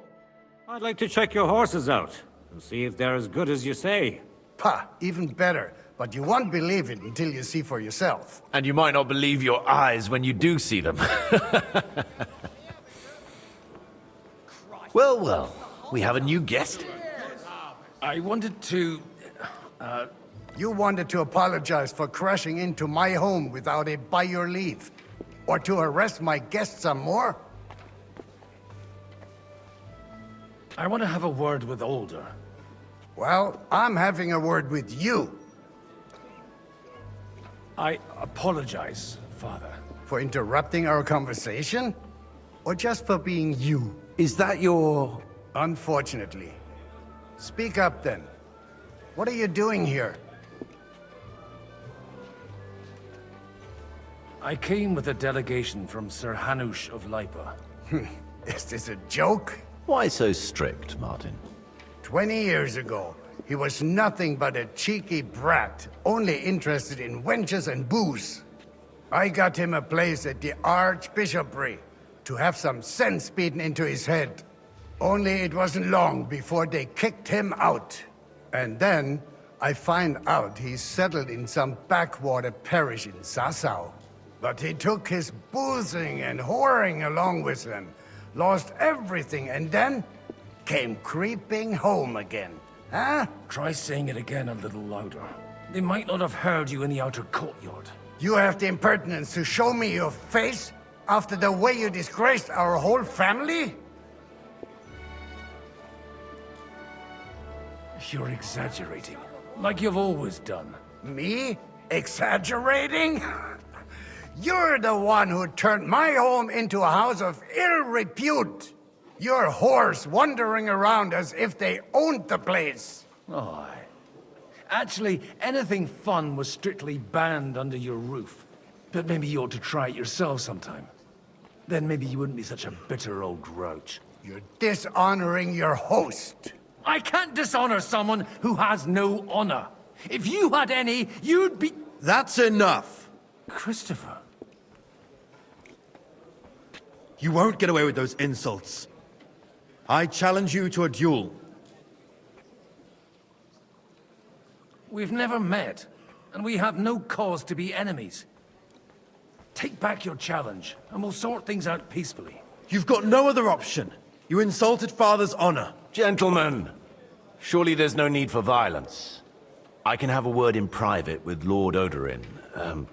I'd like to check your horses out and see if they're as good as you say. Pah, even better. But you won't believe it until you see for yourself. And you might not believe your eyes when you do see them. Well, well, we have a new guest. I wanted to... You wanted to apologize for crashing into my home without it by your leave. Or to arrest my guests some more? I want to have a word with Older. Well, I'm having a word with you. I apologize, Father. For interrupting our conversation? Or just for being you? Is that your... Unfortunately. Speak up then. What are you doing here? I came with a delegation from Sir Hanush of Lipa. Is this a joke? Why so strict, Martin? 20 years ago, he was nothing but a cheeky brat, only interested in wenches and booze. I got him a place at the Archbishopry to have some sense beaten into his head. Only it wasn't long before they kicked him out. And then I find out he's settled in some backwater parish in Sassau. But he took his boozing and whoring along with him, lost everything, and then came creeping home again. Huh? Try saying it again a little louder. They might not have heard you in the outer courtyard. You have the impertinence to show me your face after the way you disgraced our whole family? You're exaggerating, like you've always done. Me? Exaggerating? You're the one who turned my home into a house of ill repute. Your whores wandering around as if they owned the place. Oh, actually, anything fun was strictly banned under your roof. But maybe you ought to try it yourself sometime. Then maybe you wouldn't be such a bitter old grouch. You're dishonoring your host. I can't dishonor someone who has no honor. If you had any, you'd be... That's enough. Christopher. You won't get away with those insults. I challenge you to a duel. We've never met, and we have no cause to be enemies. Take back your challenge, and we'll sort things out peacefully. You've got no other option. You insulted Father's honor. Gentlemen, surely there's no need for violence. I can have a word in private with Lord Odorin,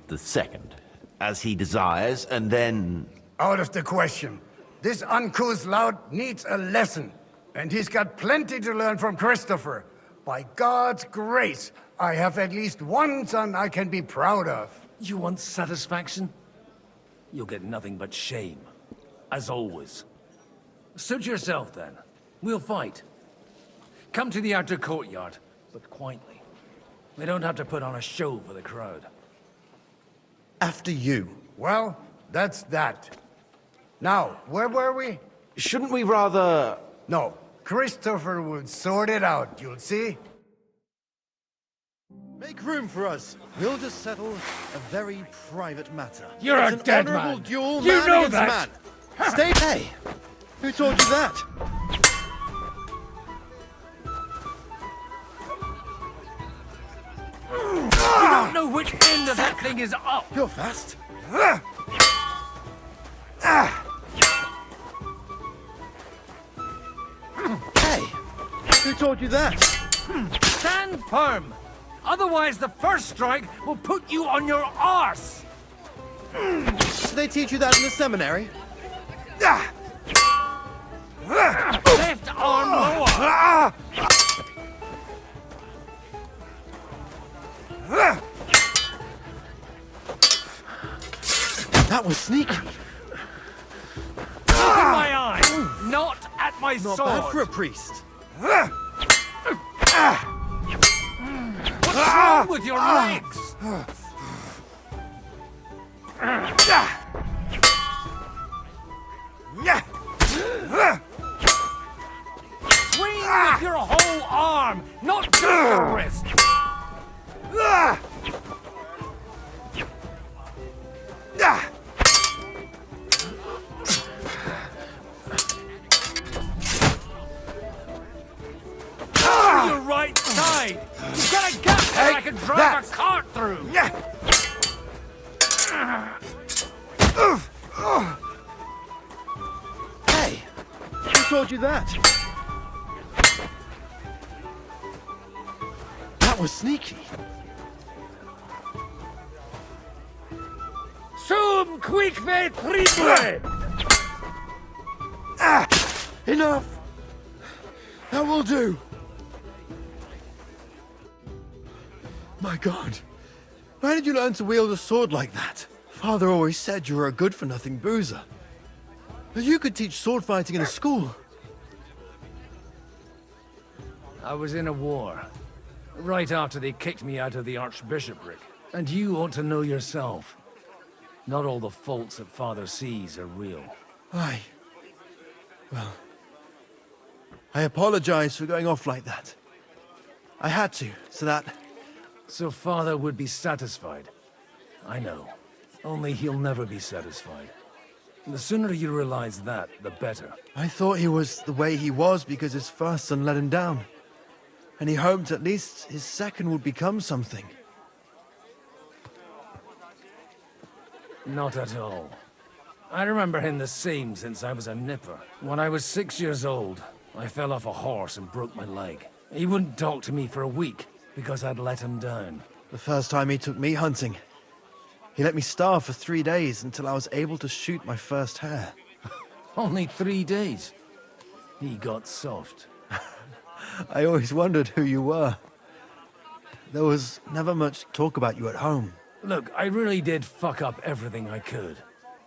the second, as he desires, and then... Out of the question. This uncouth lout needs a lesson, and he's got plenty to learn from Christopher. By God's grace, I have at least one son I can be proud of. You want satisfaction? You'll get nothing but shame. As always. Suit yourself, then. We'll fight. Come to the outer courtyard, but quietly. We don't have to put on a show for the crowd. After you. Well, that's that. Now, where were we? Shouldn't we rather... No, Christopher will sort it out, you'll see. Make room for us. We'll just settle a very private matter. You're It's a an dead honorable man. duel, You man know against that. man. Stay... Hey! Who told you that? You don't know which end of that thing is up! You're fast. Hey! Who told you that? Stand firm! Otherwise the first strike will put you on your arse! Did they teach you that in the seminary? Left arm lower! That was sneaky. Look in my eye, not at my Not sword! bad for a priest. What's wrong with your legs? Swing with your whole arm, not just your wrist! Your right side! You've got a gap there I can drive a cart through! Hey! Who told you that? That was sneaky. Sum quicque triple! Enough! That will do. My God. Where did you learn to wield a sword like that? Father always said you were a good-for-nothing boozer. But you could teach sword fighting in a school. I was in a war. Right after they kicked me out of the archbishopric. And you ought to know yourself. Not all the faults that Father sees are real. Aye. Well, I apologize for going off like that. I had to, so that... So Father would be satisfied. I know. Only he'll never be satisfied. The sooner you realize that, the better. I thought he was the way he was because his first son let him down. And he hoped at least his second would become something. Not at all. I remember him the same since I was a nipper. When I was 6 years old, I fell off a horse and broke my leg. He wouldn't talk to me for a week because I'd let him down. The first time he took me hunting, he let me starve for 3 days until I was able to shoot my first hare. Only 3 days. He got soft. I always wondered who you were. There was never much talk about you at home. Look, I really did fuck up everything I could.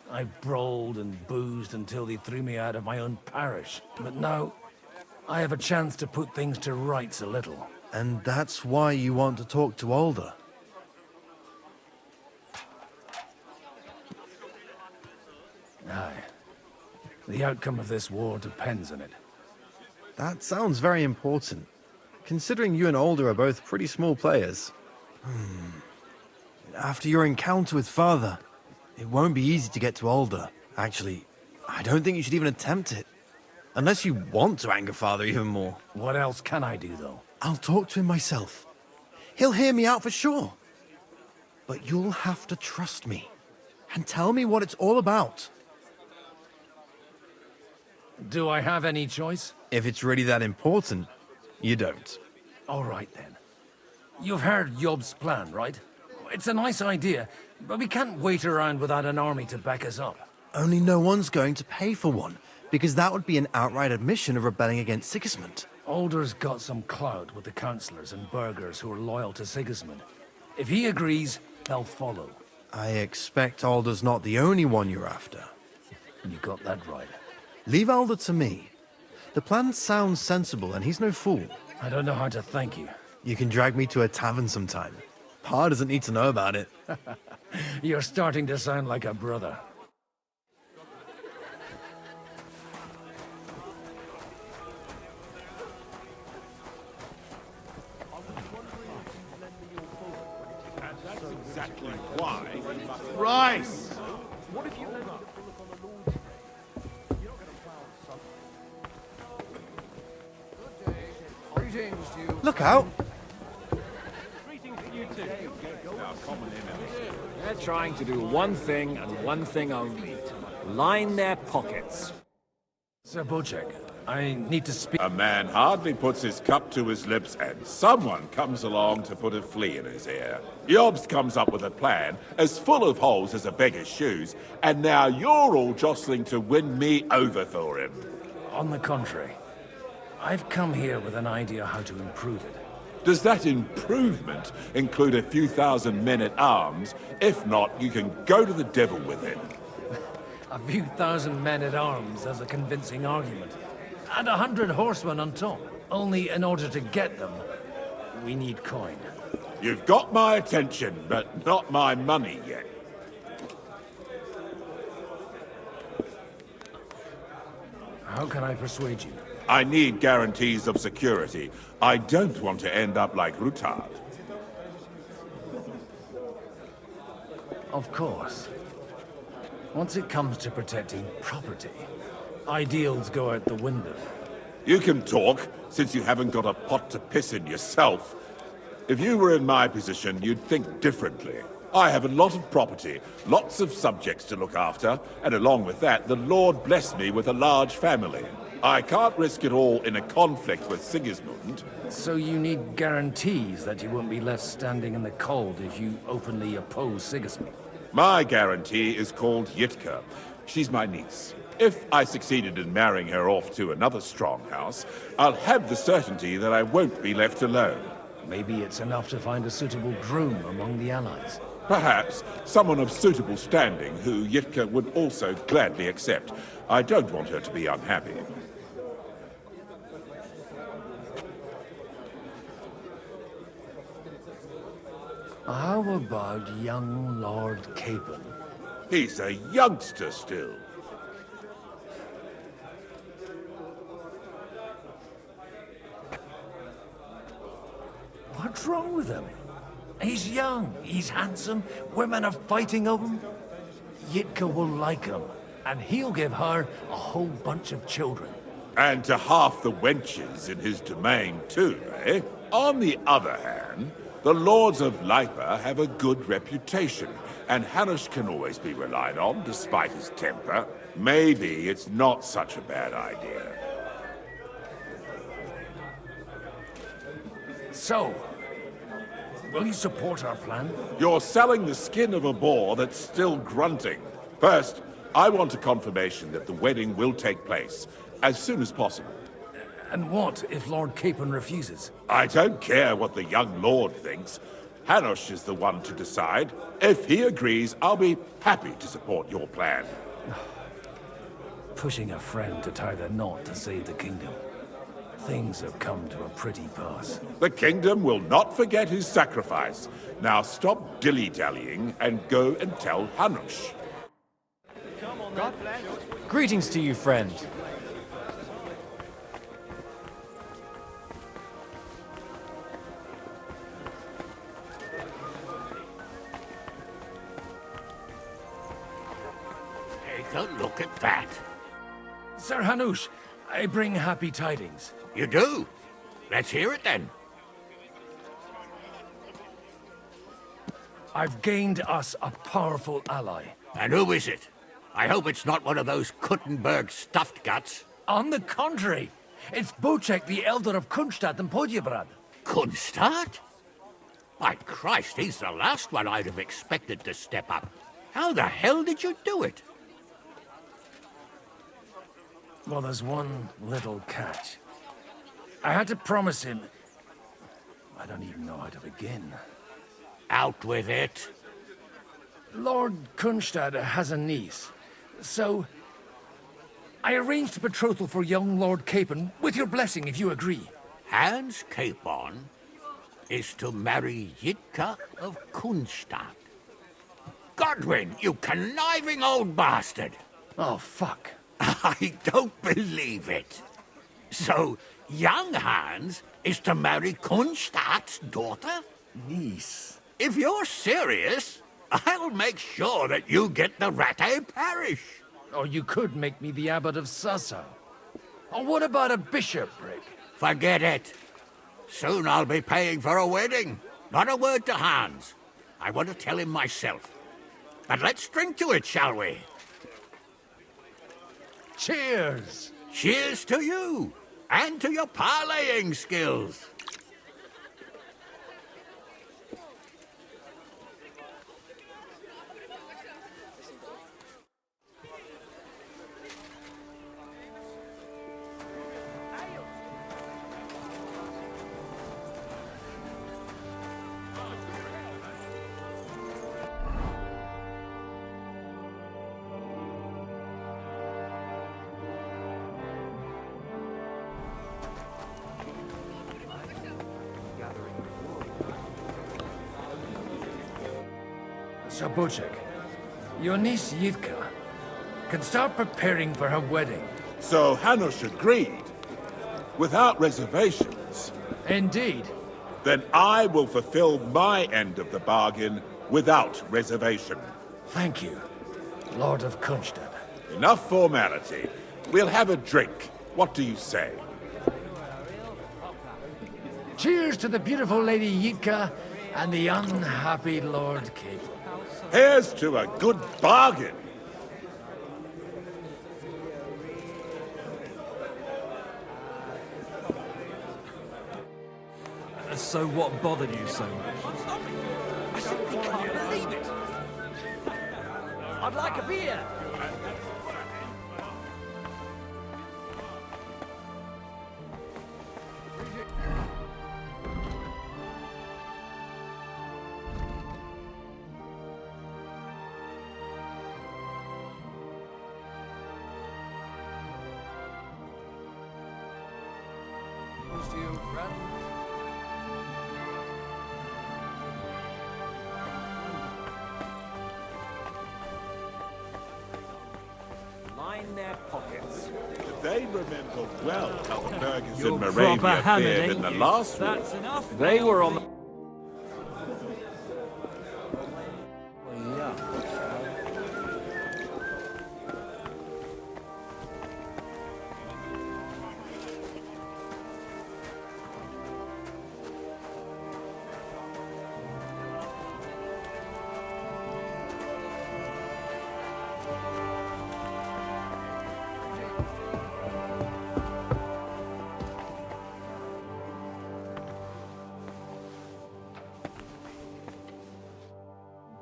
I brawled and boozed until they threw me out of my own parish. But now, I have a chance to put things to rights a little. And that's why you want to talk to Alder. Aye. The outcome of this war depends on it. That sounds very important, considering you and Alder are both pretty small players. After your encounter with Father, it won't be easy to get to Alder. Actually, I don't think you should even attempt it. Unless you want to anger Father even more. What else can I do, though? I'll talk to him myself. He'll hear me out for sure. But you'll have to trust me and tell me what it's all about. Do I have any choice? If it's really that important, you don't. All right, then. You've heard Job's plan, right? It's a nice idea, but we can't wait around without an army to back us up. Only no one's going to pay for one, because that would be an outright admission of rebelling against Sigismund. Alder's got some clout with the councillors and burghers who are loyal to Sigismund. If he agrees, they'll follow. I expect Alder's not the only one you're after. You got that right. Leave Alder to me. The plan sounds sensible, and he's no fool. I don't know how to thank you. You can drag me to a tavern sometime. Pa doesn't need to know about it. You're starting to sound like a brother. That's exactly why we must rise. What if you Look out! They're trying to do one thing and one thing only. Line their pockets. Sir Bocek, I need to speak. A man hardly puts his cup to his lips and someone comes along to put a flea in his ear. Jobst comes up with a plan as full of holes as a beggar's shoes, and now you're all jostling to win me over for him. On the contrary, I've come here with an idea how to improve it. Does that improvement include a few thousand men-at-arms? If not, you can go to the devil with it. A few thousand men-at-arms as a convincing argument. And 100 horsemen on top. Only in order to get them, we need coin. You've got my attention, but not my money yet. How can I persuade you? I need guarantees of security. I don't want to end up like Rutard. Of course. Once it comes to protecting property, ideals go out the window. You can talk, since you haven't got a pot to piss in yourself. If you were in my position, you'd think differently. I have a lot of property, lots of subjects to look after, and along with that, the Lord blessed me with a large family. I can't risk it all in a conflict with Sigismund. So you need guarantees that you won't be left standing in the cold if you openly oppose Sigismund. My guarantee is called Yitka. She's my niece. If I succeeded in marrying her off to another strong house, I'll have the certainty that I won't be left alone. Maybe it's enough to find a suitable groom among the allies. Perhaps someone of suitable standing who Yitka would also gladly accept. I don't want her to be unhappy. How about young Lord Capon? He's a youngster still. What's wrong with him? He's young, he's handsome, women are fighting over him. Yitka will like him, and he'll give her a whole bunch of children. And to half the wenches in his domain too, eh? On the other hand, the lords of Lipa have a good reputation, and Hanush can always be relied on, despite his temper. Maybe it's not such a bad idea. So, will you support our plan? You're selling the skin of a boar that's still grunting. First, I want a confirmation that the wedding will take place, as soon as possible. And what if Lord Capon refuses? I don't care what the young lord thinks. Hanush is the one to decide. If he agrees, I'll be happy to support your plan. Pushing a friend to tie the knot to save the kingdom. Things have come to a pretty pass. The kingdom will not forget his sacrifice. Now stop dilly-dallying and go and tell Hanush. Greetings to you, friend. Take a look at that. Sir Hanush, I bring happy tidings. You do? Let's hear it then. I've gained us a powerful ally. And who is it? I hope it's not one of those Kuttenberg stuffed guts. On the contrary, it's Bocek, the elder of Kunstadt and Podjebrad. Kunstadt? By Christ, he's the last one I'd have expected to step up. How the hell did you do it? Well, there's one little catch. I had to promise him... I don't even know how to begin. Out with it. Lord Kunstad has a niece, so... I arranged a betrothal for young Lord Capon, with your blessing, if you agree. Hans Capon is to marry Yitka of Kunstad. Godwin, you conniving old bastard! Oh, fuck. I don't believe it. So, young Hans is to marry Kunstad's daughter? Niece. If you're serious, I'll make sure that you get the Rattay parish. Or you could make me the abbot of Sasau. Or what about a bishopric? Forget it. Soon I'll be paying for a wedding. Not a word to Hans. I want to tell him myself. But let's drink to it, shall we? Cheers! Cheers to you, and to your parleying skills. So, Boczek, your niece Yitka can start preparing for her wedding. So Hanush agreed, without reservations. Indeed. Then I will fulfill my end of the bargain without reservation. Thank you, Lord of Kunstad. Enough formality. We'll have a drink. What do you say? Cheers to the beautiful Lady Yitka and the unhappy Lord Capon. Here's to a good bargain. So what bothered you so much? I simply can't believe it. I'd like a beer. Line their pockets. They remember well how the burghers You're in Moravia proper hammered, fared in ain't the you? last war. That's enough. They were on the...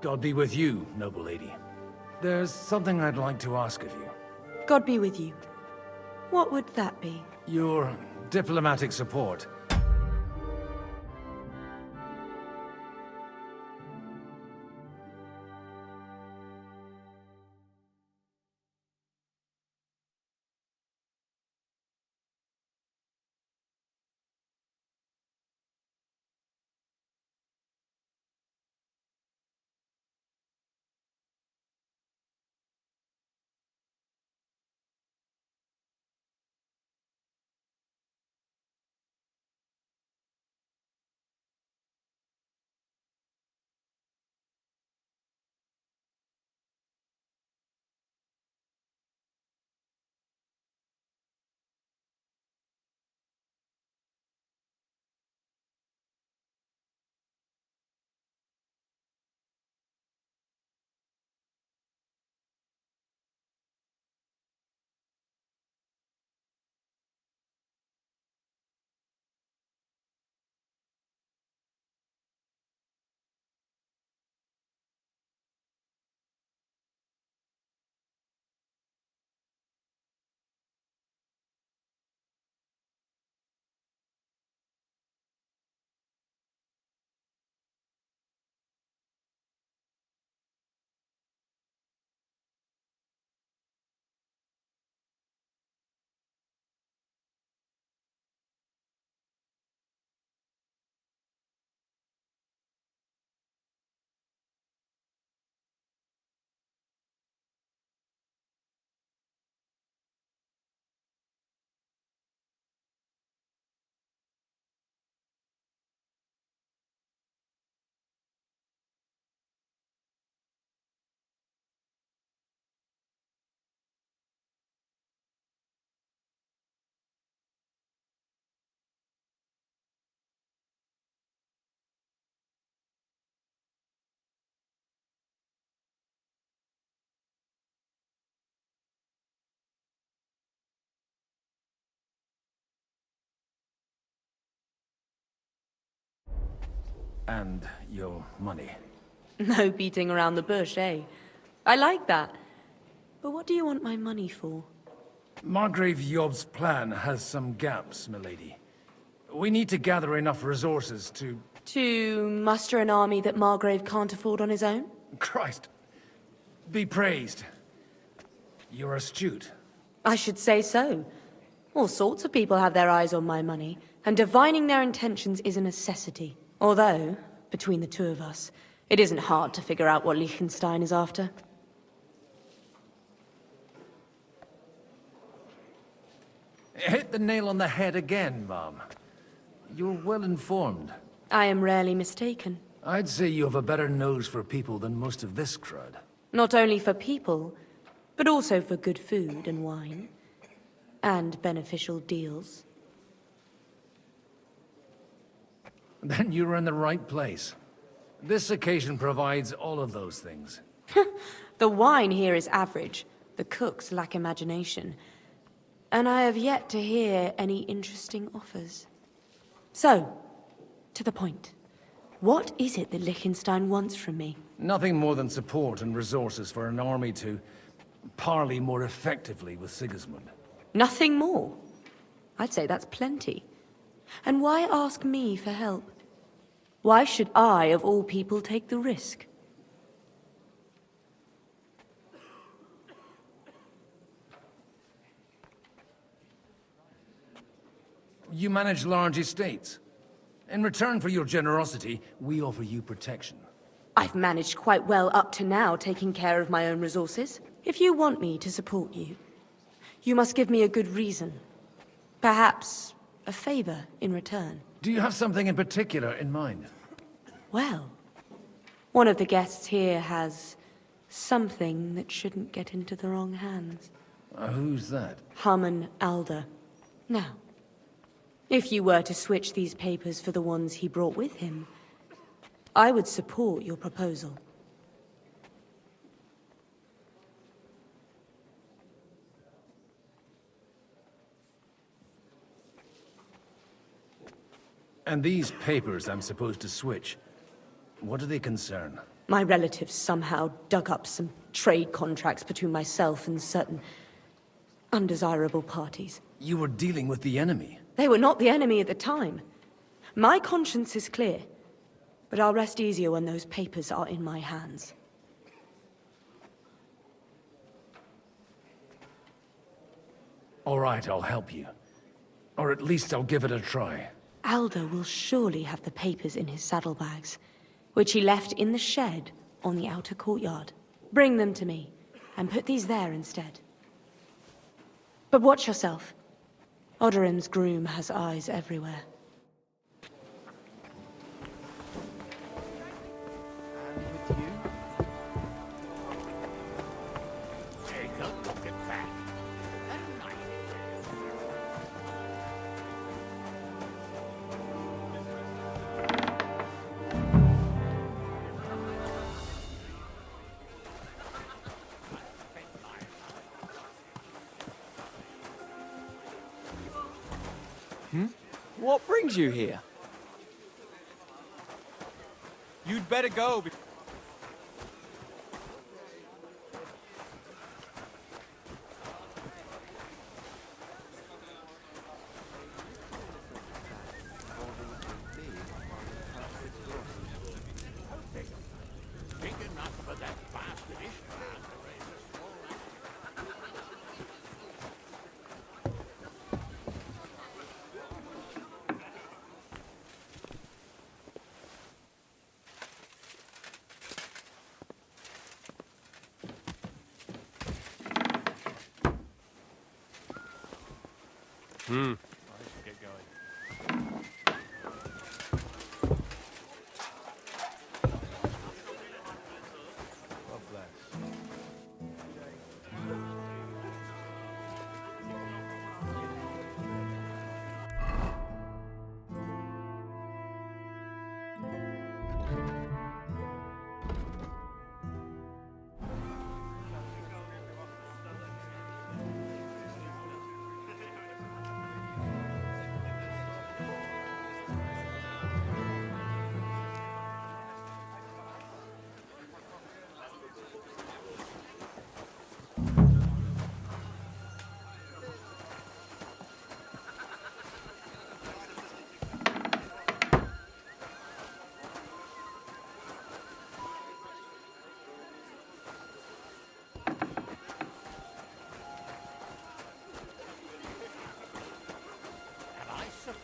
God be with you, noble lady. There's something I'd like to ask of you. God be with you. What would that be? Your diplomatic support. And your money. No beating around the bush, eh? I like that. But what do you want my money for? Margrave Yob's plan has some gaps, milady. We need to gather enough resources to... To muster an army that Margrave can't afford on his own? Christ. Be praised. You're astute. I should say so. All sorts of people have their eyes on my money, and divining their intentions is a necessity. Although, between the two of us, it isn't hard to figure out what Liechtenstein is after. Hit the nail on the head again, Mom. You're well informed. I am rarely mistaken. I'd say you have a better nose for people than most of this crowd. Not only for people, but also for good food and wine. And beneficial deals. Then you're in the right place. This occasion provides all of those things. The wine here is average. The cooks lack imagination. And I have yet to hear any interesting offers. So, to the point. What is it that Liechtenstein wants from me? Nothing more than support and resources for an army to parley more effectively with Sigismund. Nothing more? I'd say that's plenty. And why ask me for help? Why should I, of all people, take the risk? You manage large estates. In return for your generosity, we offer you protection. I've managed quite well up to now, taking care of my own resources. If you want me to support you, you must give me a good reason. Perhaps a favor in return. Do you have something in particular in mind? Well, one of the guests here has something that shouldn't get into the wrong hands. Who's that? Harman Alder. Now, if you were to switch these papers for the ones he brought with him, I would support your proposal. And these papers I'm supposed to switch, what do they concern? My relatives somehow dug up some trade contracts between myself and certain undesirable parties. You were dealing with the enemy. They were not the enemy at the time. My conscience is clear, but I'll rest easier when those papers are in my hands. All right, I'll help you. Or at least I'll give it a try. Alder will surely have the papers in his saddlebags, which he left in the shed on the outer courtyard. Bring them to me, and put these there instead. But watch yourself. Odorin's groom has eyes everywhere. Take a look at that. What brings you here? You'd better go. Big enough for that basket-ish man to raise a small Hmm.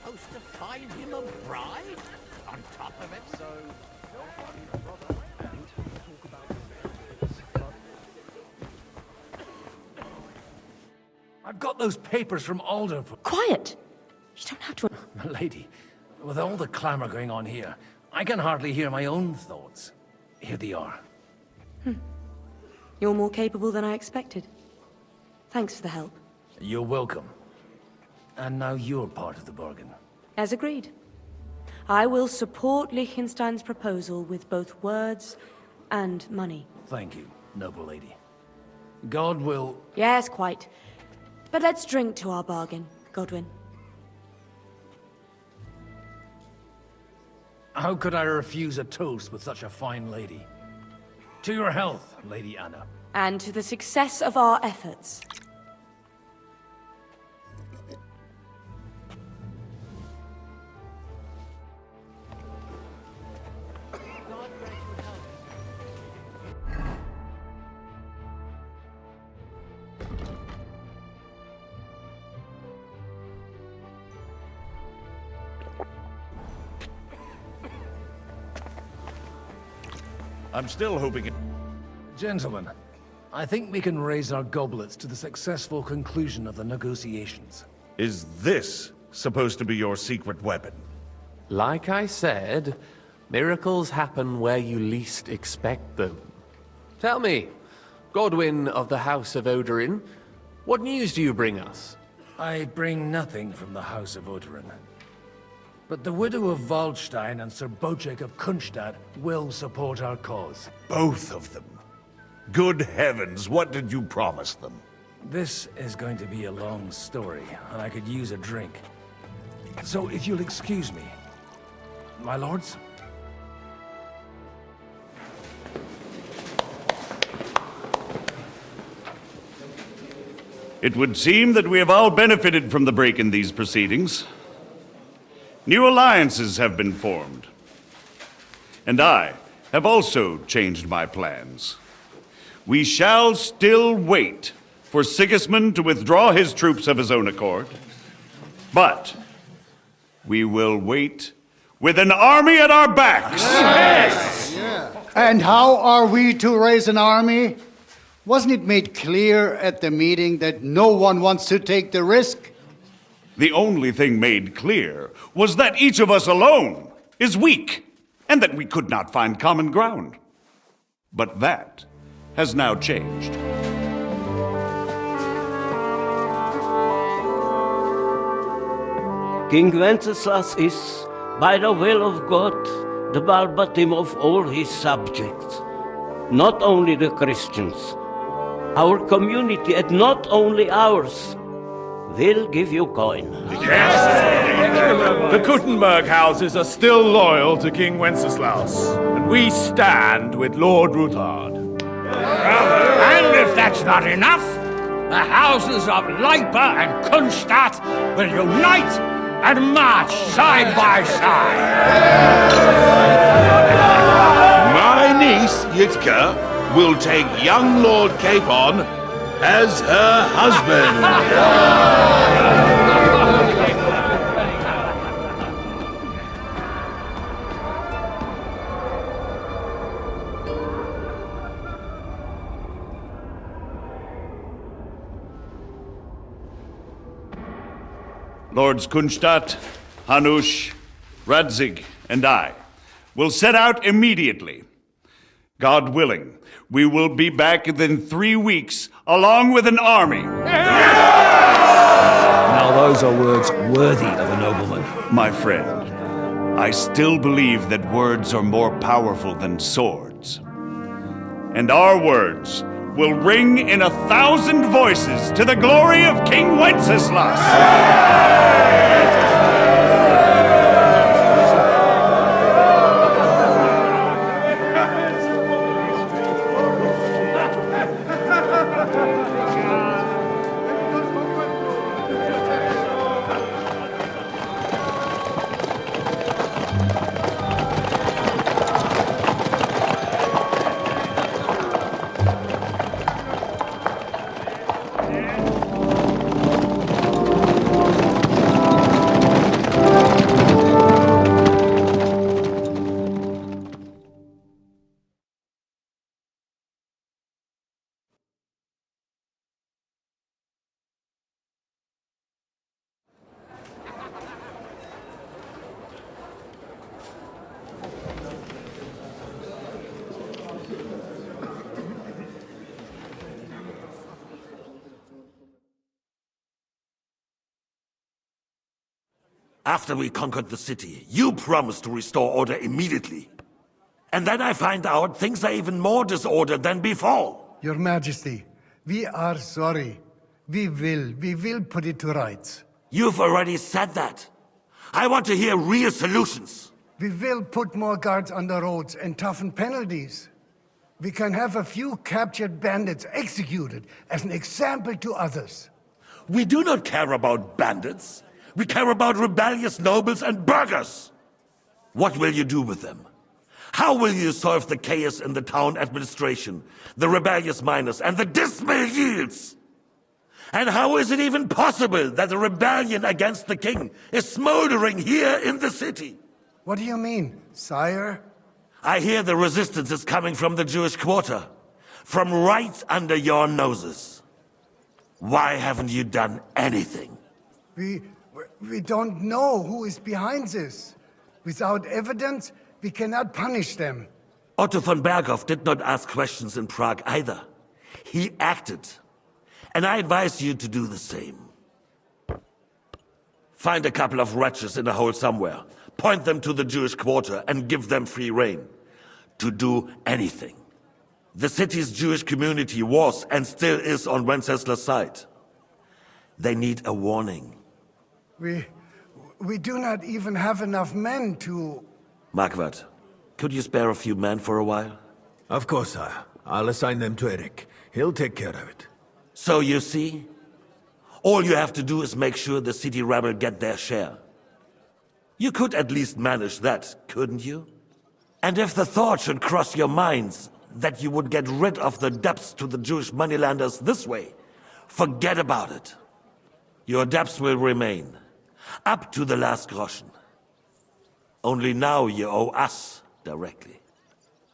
supposed to find him a bride? On top of it, so... I've got those papers from Alden for... Quiet! You don't have to... My lady, with all the clamor going on here, I can hardly hear my own thoughts. Here they are. You're more capable than I expected. Thanks for the help. You're welcome. And now you're part of the bargain. As agreed. I will support Liechtenstein's proposal with both words and money. Thank you, noble lady. God will... Yes, quite. But let's drink to our bargain, Godwin. How could I refuse a toast with such a fine lady? To your health, Lady Anna. And to the success of our efforts. I'm still hoping it... Gentlemen, I think we can raise our goblets to the successful conclusion of the negotiations. Is this supposed to be your secret weapon? Like I said, miracles happen where you least expect them. Tell me, Godwin of the House of Odorin, what news do you bring us? I bring nothing from the House of Odorin. But the widow of Waldstein and Sir Bocek of Kunstadt will support our cause. Both of them? Good heavens, what did you promise them? This is going to be a long story, and I could use a drink. So if you'll excuse me, my lords? It would seem that we have all benefited from the break in these proceedings. New alliances have been formed. And I have also changed my plans. We shall still wait for Sigismund to withdraw his troops of his own accord, but we will wait with an army at our backs. Yes! Yeah. And how are we to raise an army? Wasn't it made clear at the meeting that no one wants to take the risk? The only thing made clear was that each of us alone is weak, and that we could not find common ground. But that has now changed. King Wenceslas is, by the will of God, the balbatim of all his subjects. Not only the Christians, our community, and not only ours, will give you coin. Yes! The Kuttenberg houses are still loyal to King Wenceslas, and we stand with Lord Ruthard. And if that's not enough, the houses of Leipa and Kunstadt will unite and march side by side. My niece, Yitka, will take young Lord Capon as her husband. Lords Kunstadt, Hanush, Radzig, and I will set out immediately. God willing, we will be back within 3 weeks, along with an army. Now those are words worthy of a nobleman. My friend, I still believe that words are more powerful than swords. And our words will ring in 1,000 voices to the glory of King Wenceslas. After we conquered the city, you promised to restore order immediately. And then I find out things are even more disordered than before. Your Majesty, we are sorry. We will put it to rights. You've already said that. I want to hear real solutions. We will put more guards on the roads and toughen penalties. We can have a few captured bandits executed as an example to others. We do not care about bandits. We care about rebellious nobles and burghers. What will you do with them? How will you solve the chaos in the town administration, the rebellious miners, and the dismal yields? And how is it even possible that a rebellion against the king is smoldering here in the city? What do you mean, sire? I hear the resistance is coming from the Jewish quarter, from right under your noses. Why haven't you done anything? We don't know who is behind this. Without evidence, we cannot punish them. Otto von Berghoff did not ask questions in Prague either. He acted. And I advise you to do the same. Find a couple of wretches in a hole somewhere, point them to the Jewish quarter, and give them free rein to do anything. The city's Jewish community was and still is on Wencesla's side. They need a warning. We do not even have enough men to... Marquardt, could you spare a few men for a while? Of course, sire. I'll assign them to Eric. He'll take care of it. So you see, all you have to do is make sure the city rabble get their share. You could at least manage that, couldn't you? And if the thought should cross your minds that you would get rid of the debts to the Jewish moneylanders this way, forget about it. Your debts will remain, up to the last groschen. Only now you owe us directly.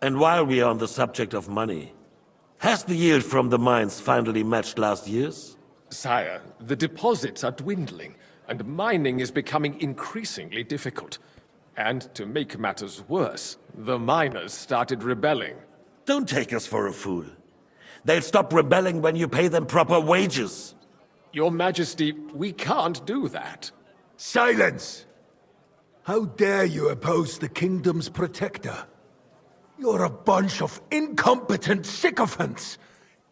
And while we are on the subject of money, has the yield from the mines finally matched last year's? Sire, the deposits are dwindling, and mining is becoming increasingly difficult. And to make matters worse, the miners started rebelling. Don't take us for a fool. They'll stop rebelling when you pay them proper wages. Your Majesty, we can't do that. Silence! How dare you oppose the kingdom's protector? You're a bunch of incompetent sycophants!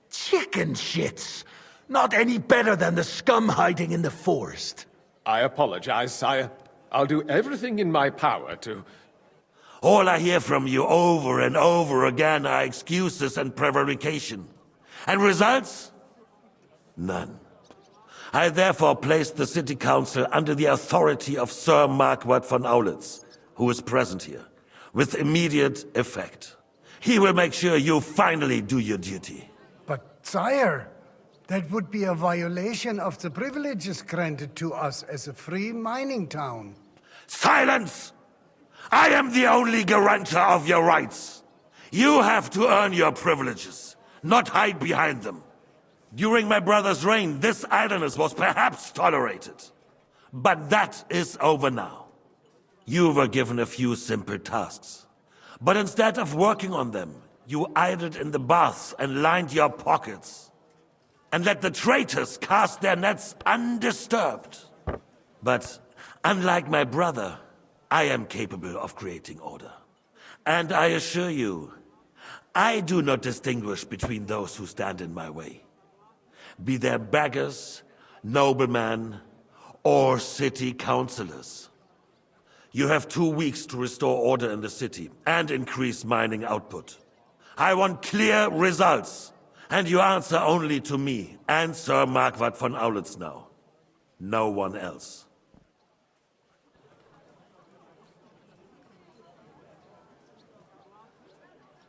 Chicken shits! Not any better than the scum hiding in the forest. I apologize, sire. I'll do everything in my power to... All I hear from you over and over again are excuses and prevarication. And results? None. I therefore placed the city council under the authority of Sir Marquardt von Aulitz, who is present here, with immediate effect. He will make sure you finally do your duty. But, sire, that would be a violation of the privileges granted to us as a free mining town. Silence! I am the only guarantor of your rights. You have to earn your privileges, not hide behind them. During my brother's reign, this idleness was perhaps tolerated. But that is over now. You were given a few simple tasks. But instead of working on them, you idled in the baths and lined your pockets. And let the traitors cast their nets undisturbed. But unlike my brother, I am capable of creating order. And I assure you, I do not distinguish between those who stand in my way. Be they beggars, noblemen, or city councillors. You have 2 weeks to restore order in the city and increase mining output. I want clear results, and you answer only to me and Sir Marquardt von Aulitz now. No one else.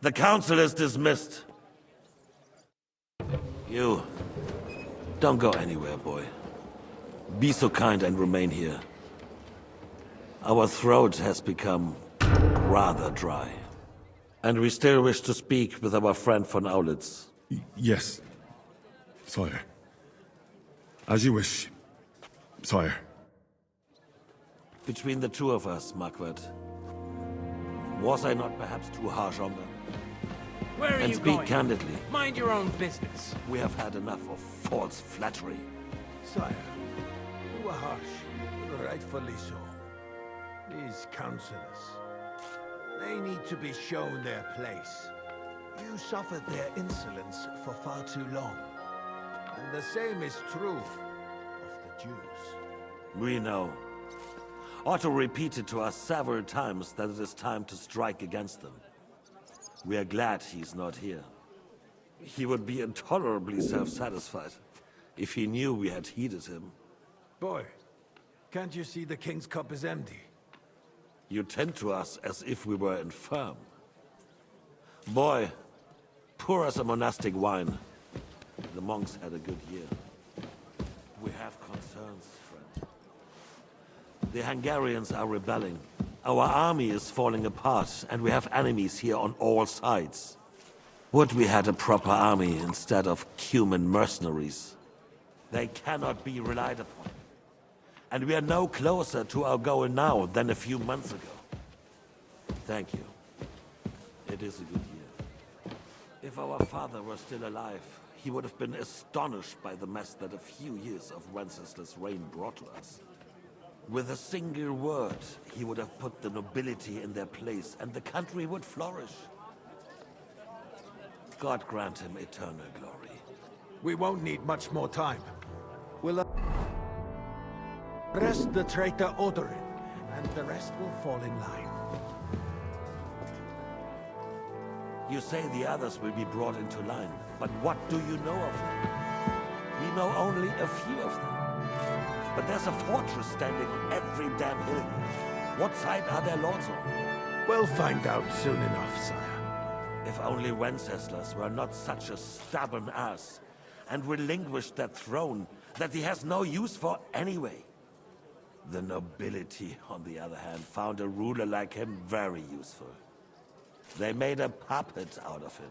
The council is dismissed. You, don't go anywhere, boy. Be so kind and remain here. Our throat has become rather dry. And we still wish to speak with our friend von Aulitz. Yes, sire. As you wish, sire. Between the two of us, Marquardt, was I not perhaps too harsh on them? Where are and you speak going? candidly. Mind your own business. We have had enough of false flattery. Sire, you were harsh, rightfully so. These councillors. They need to be shown their place. You suffered their insolence for far too long. And the same is true of the Jews. We know. Otto repeated to us several times that it is time to strike against them. We are glad he's not here. He would be intolerably self-satisfied if he knew we had heeded him. Boy, can't you see the king's cup is empty? You tend to us as if we were infirm. Boy, pour us a monastic wine. The monks had a good year. We have concerns, friend. The Hungarians are rebelling. Our army is falling apart, and we have enemies here on all sides. Would we had a proper army instead of human mercenaries? They cannot be relied upon. And we are no closer to our goal now than a few months ago. Thank you. It is a good year. If our father were still alive, he would have been astonished by the mess that a few years of Wenceslaus' reign brought to us. With a single word, he would have put the nobility in their place, and the country would flourish. God grant him eternal glory. We won't need much more time. We'll arrest the traitor Odorin, and the rest will fall in line. You say the others will be brought into line, but what do you know of them? We know only a few of them. But there's a fortress standing on every damn hill here. What side are their lords on? We'll find out soon enough, sire. If only Wenceslas were not such a stubborn ass, and relinquished that throne that he has no use for anyway. The nobility, on the other hand, found a ruler like him very useful. They made a puppet out of him.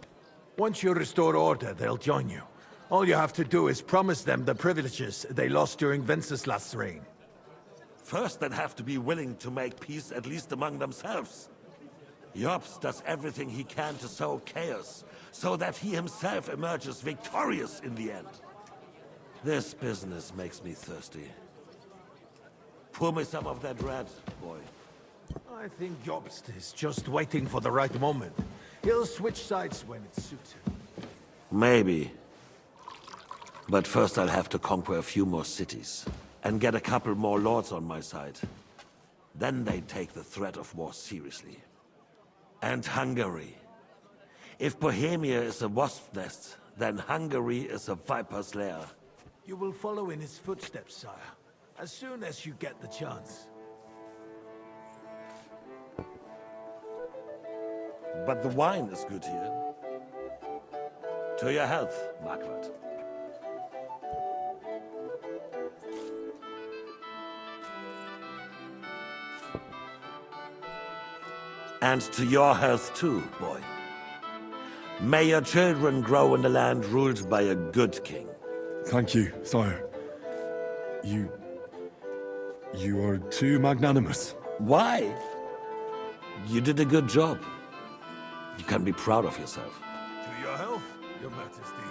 Once you restore order, they'll join you. All you have to do is promise them the privileges they lost during Wenceslas' reign. First, they'd have to be willing to make peace at least among themselves. Jobst does everything he can to sow chaos, so that he himself emerges victorious in the end. This business makes me thirsty. Pour me some of that red, boy. I think Jobst is just waiting for the right moment. He'll switch sides when it suits him. Maybe. But first I'll have to conquer a few more cities, and get a couple more lords on my side. Then they take the threat of war seriously. And Hungary. If Bohemia is a wasp's nest, then Hungary is a viper's lair. You will follow in his footsteps, sire, as soon as you get the chance. But the wine is good here. To your health, Margaret. And to your health too, boy. May your children grow in a land ruled by a good king. Thank you, sire. You are too magnanimous. Why? You did a good job. You can be proud of yourself. To your health, your majesty.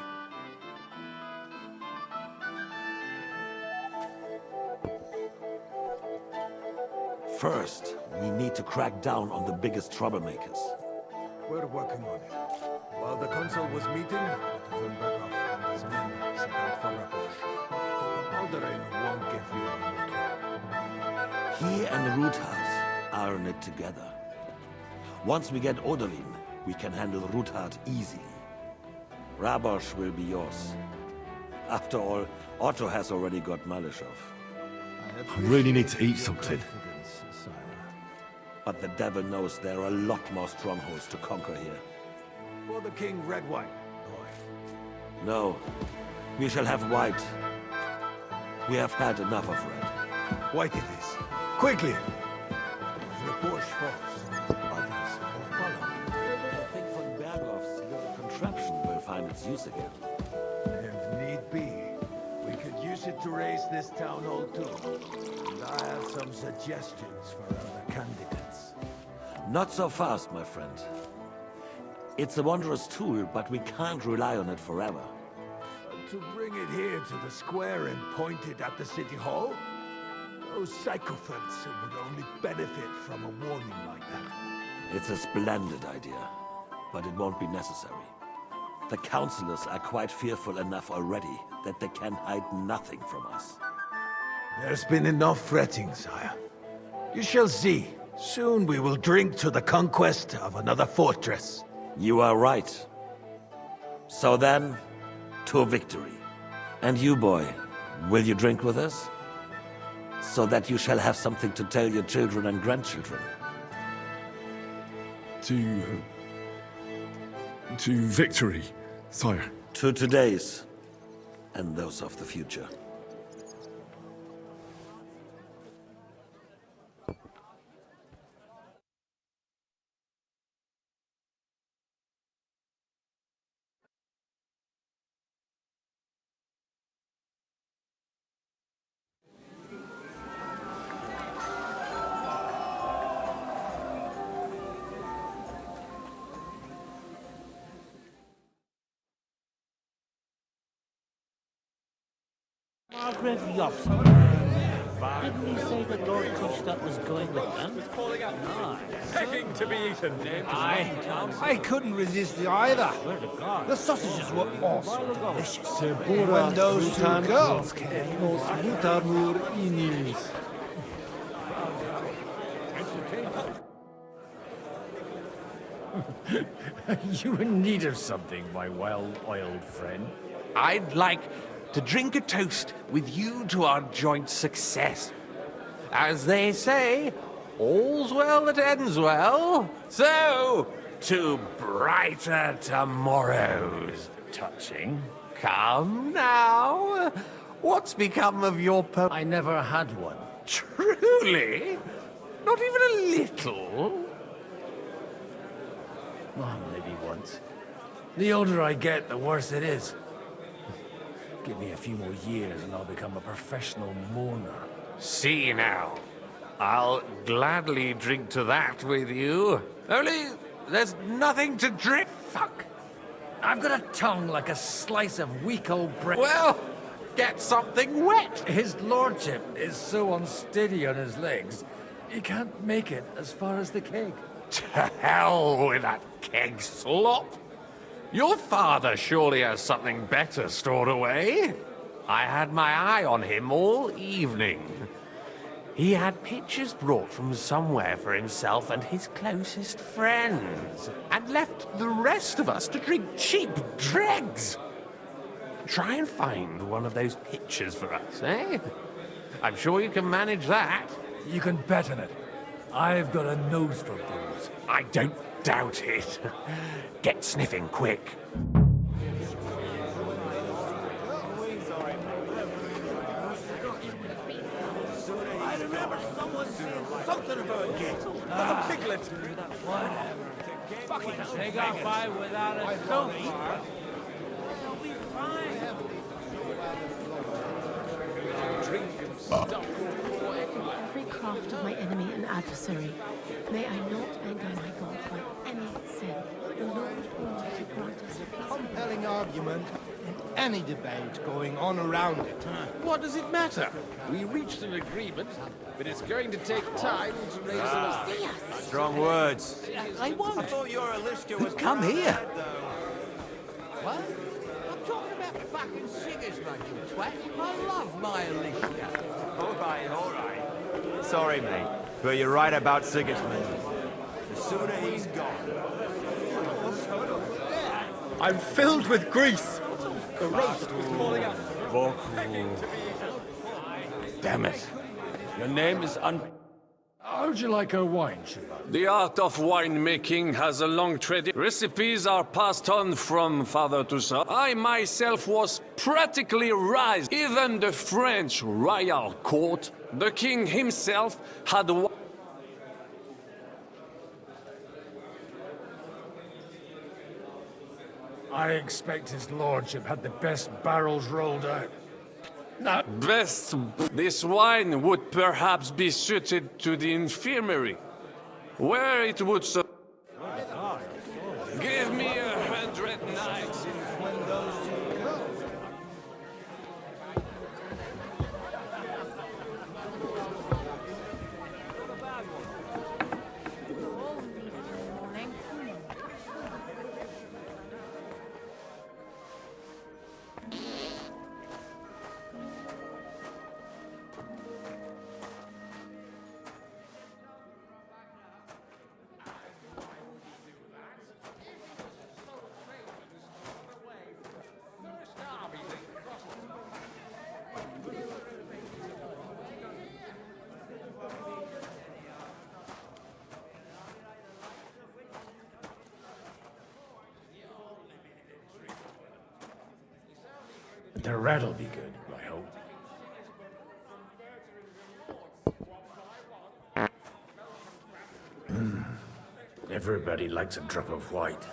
First, we need to crack down on the biggest troublemakers. We're working on it. While the consul was meeting, Vinbergov and his men set out for Rapproche. Alderaan won't give you any more trouble. He and Ruthard are in it together. Once we get Odorin, we can handle Ruthard easily. Rapproche will be yours. After all, Otto has already got Malishov. I really need to eat something. But the devil knows there are a lot more strongholds to conquer here. For the king, red wine, boy. No, we shall have white. We have had enough of red. White it is. Quickly! If Rapproche falls, others will follow. I think von Bergov's little contraption will find its use again. If need be, we could use it to raise this town hall too. And I have some suggestions for other candidates. Not so fast, my friend. It's a wondrous tool, but we can't rely on it forever. To bring it here to the square and point it at the city hall? Those sycophants would only benefit from a warning like that. It's a splendid idea, but it won't be necessary. The councillors are quite fearful enough already that they can hide nothing from us. There's been enough fretting, sire. You shall see. Soon we will drink to the conquest of another fortress. You are right. So then, to victory. And you, boy, will you drink with us? So that you shall have something to tell your children and grandchildren. To victory, sire. To today's, and those of the future. Margrave Jobst. Didn't he say that Lord Kufstadt was going with them? Begging to be eaten. I couldn't resist the either. The sausages were also delicious. And when those two girls came, You in need of something, my well-oiled friend? I'd like to drink a toast with you to our joint success. As they say, all's well that ends well. So, to brighter tomorrows. Touching. Come now. What's become of your I never had one. Truly? Not even a little? Oh, maybe once. The older I get, the worse it is. Give me a few more years and I'll become a professional mourner. See now. I'll gladly drink to that with you. Only, there's nothing to drink. Fuck. I've got a tongue like a slice of weak old bread. Well, get something wet. His lordship is so unsteady on his legs, he can't make it as far as the keg. To hell with that keg slop. Your father surely has something better stored away. I had my eye on him all evening. He had pictures brought from somewhere for himself and his closest friends, and left the rest of us to drink cheap dregs. Try and find one of those pictures for us, eh? I'm sure you can manage that. You can bet on it. I've got a nose for booze. I don't doubt it. Get sniffing quick. I remember someone saying something about a gate. The piglet. Whatever. They got by without us so far. They'll be fine. Every craft of my enemy and adversary, may I not anger my God by any sin. The Lord Almighty grant us peace. Compelling argument in any debate going on around it. What does it matter? We reached an agreement, but it's going to take time to raise an Strong words. I won't. I thought your Alicia was... Come here. What? I'm talking about fucking Sigismund, you twat. I love my Alicia. All right. Sorry, mate, but you're right about Sigismund. The sooner he's gone. I'm filled with grease. The roast was calling out. Damn it. Your name is How would you like a wine, Chevalier? The art of winemaking has a long tradition. Recipes are passed on from father to son. I myself was practically raised. Even the French royal court, the king himself had I expect his lordship had the best barrels rolled out. No. Best, this wine would perhaps be suited to the infirmary, where it would give me 100 nights. The red'll be good, I hope. Everybody likes a drop of white.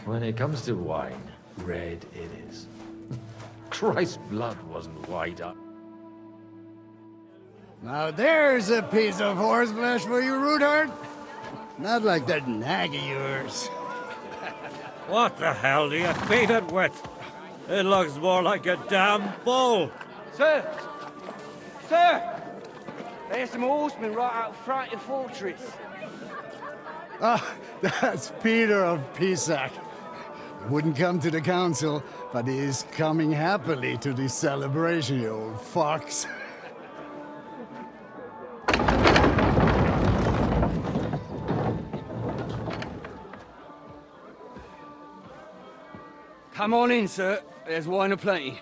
When it comes to wine, red it is. Christ's blood wasn't white. Now there's a piece of horseflesh for you, Rudart. Not like that nag of yours. What the hell do you feed it with? It looks more like a damn bull. Sir! Sir! There's some horsemen right out front of the fortress. Ah, that's Peter of Pisac. Wouldn't come to the council, but he is coming happily to the celebration, you old fox. Come on in, sir. There's wine aplenty.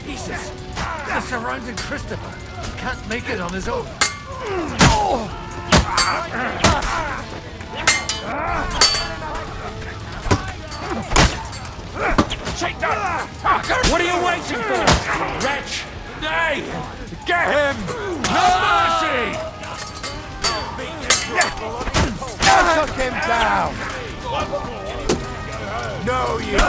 Jesus! They're surrounding Christopher. He can't make it on his own. Take that! What are you waiting for, wretch? Nay! Get him! No mercy! Took him down! No, you!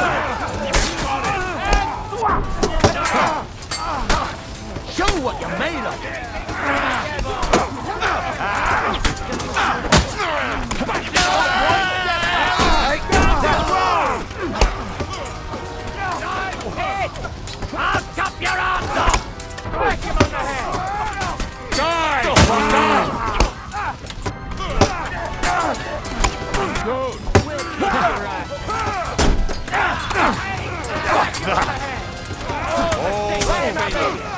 Show what you're made of! I'll chop your ass off! Whack him on the head! Die! Good! Oh,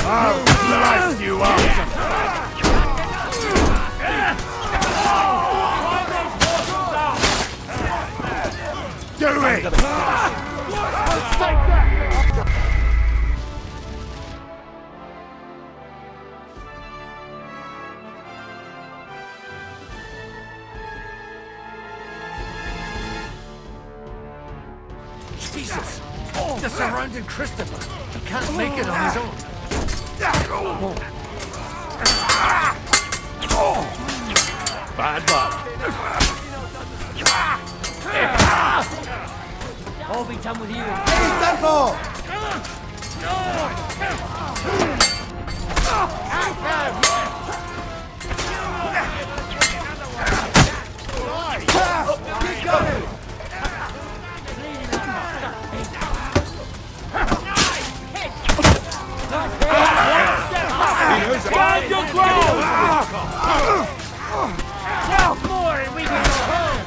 I'll slice you up! Do it! Jesus! They're surrounding Christopher. He can't make it on his own. Bad luck. All be done with you. Stand your ground! More and we can go home.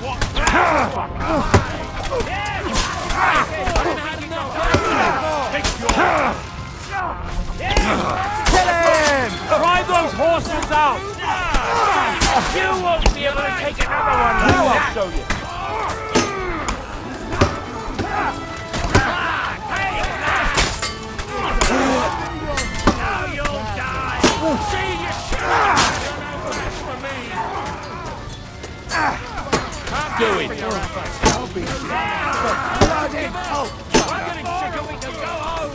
Kill him! Drive those horses out! You won't be able to take another one like Now that. I'll show you. Now you'll die. See you Do it! I'm getting sick of we can go home.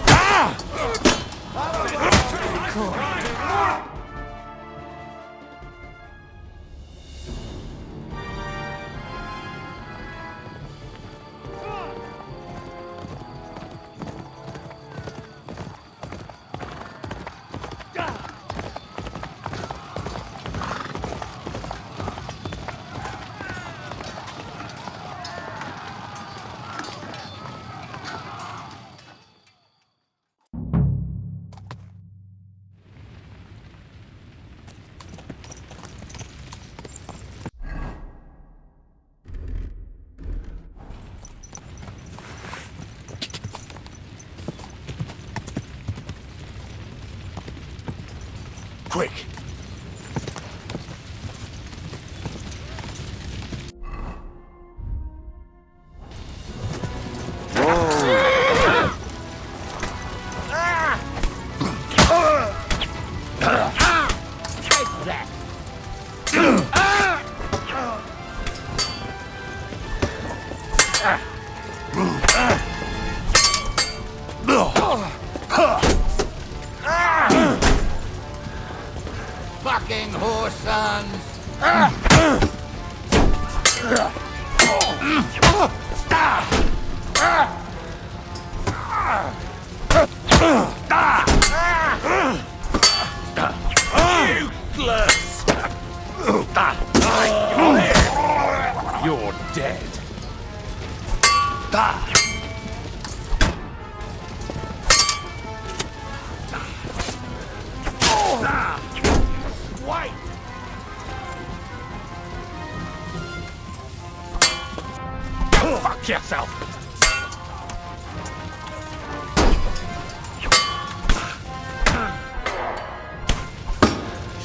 Quick! Fucking horse sons! Useless! You're dead. Wait! Fuck yourself!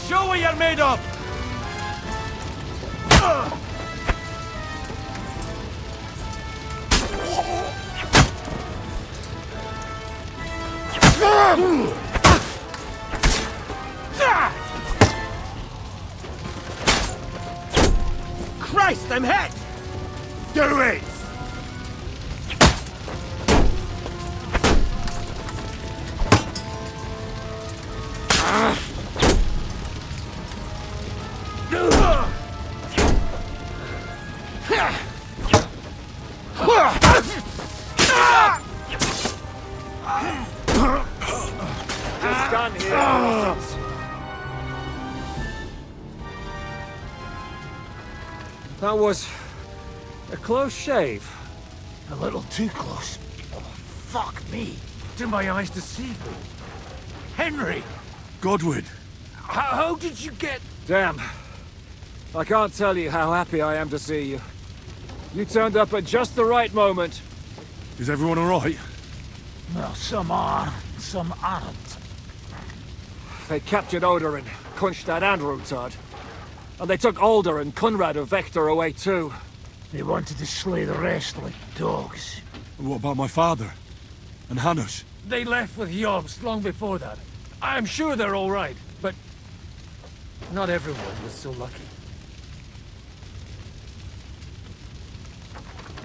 Show what you're made of! Christ, I'm hit! Do it! It's done here. That was a close shave. A little too close. Oh, fuck me. Did my eyes deceive me? Henry! Godwin! How did you get... Damn. I can't tell you how happy I am to see you. You turned up at just the right moment. Is everyone alright? Well, some are, some aren't. They captured Odorin, Kunstad and Rutard. And they took Alder and Kunrad of Vector away too. They wanted to slay the rest like dogs. What about my father? And Hanush? They left with Jobst long before that. I'm sure they're all right, but not everyone was so lucky.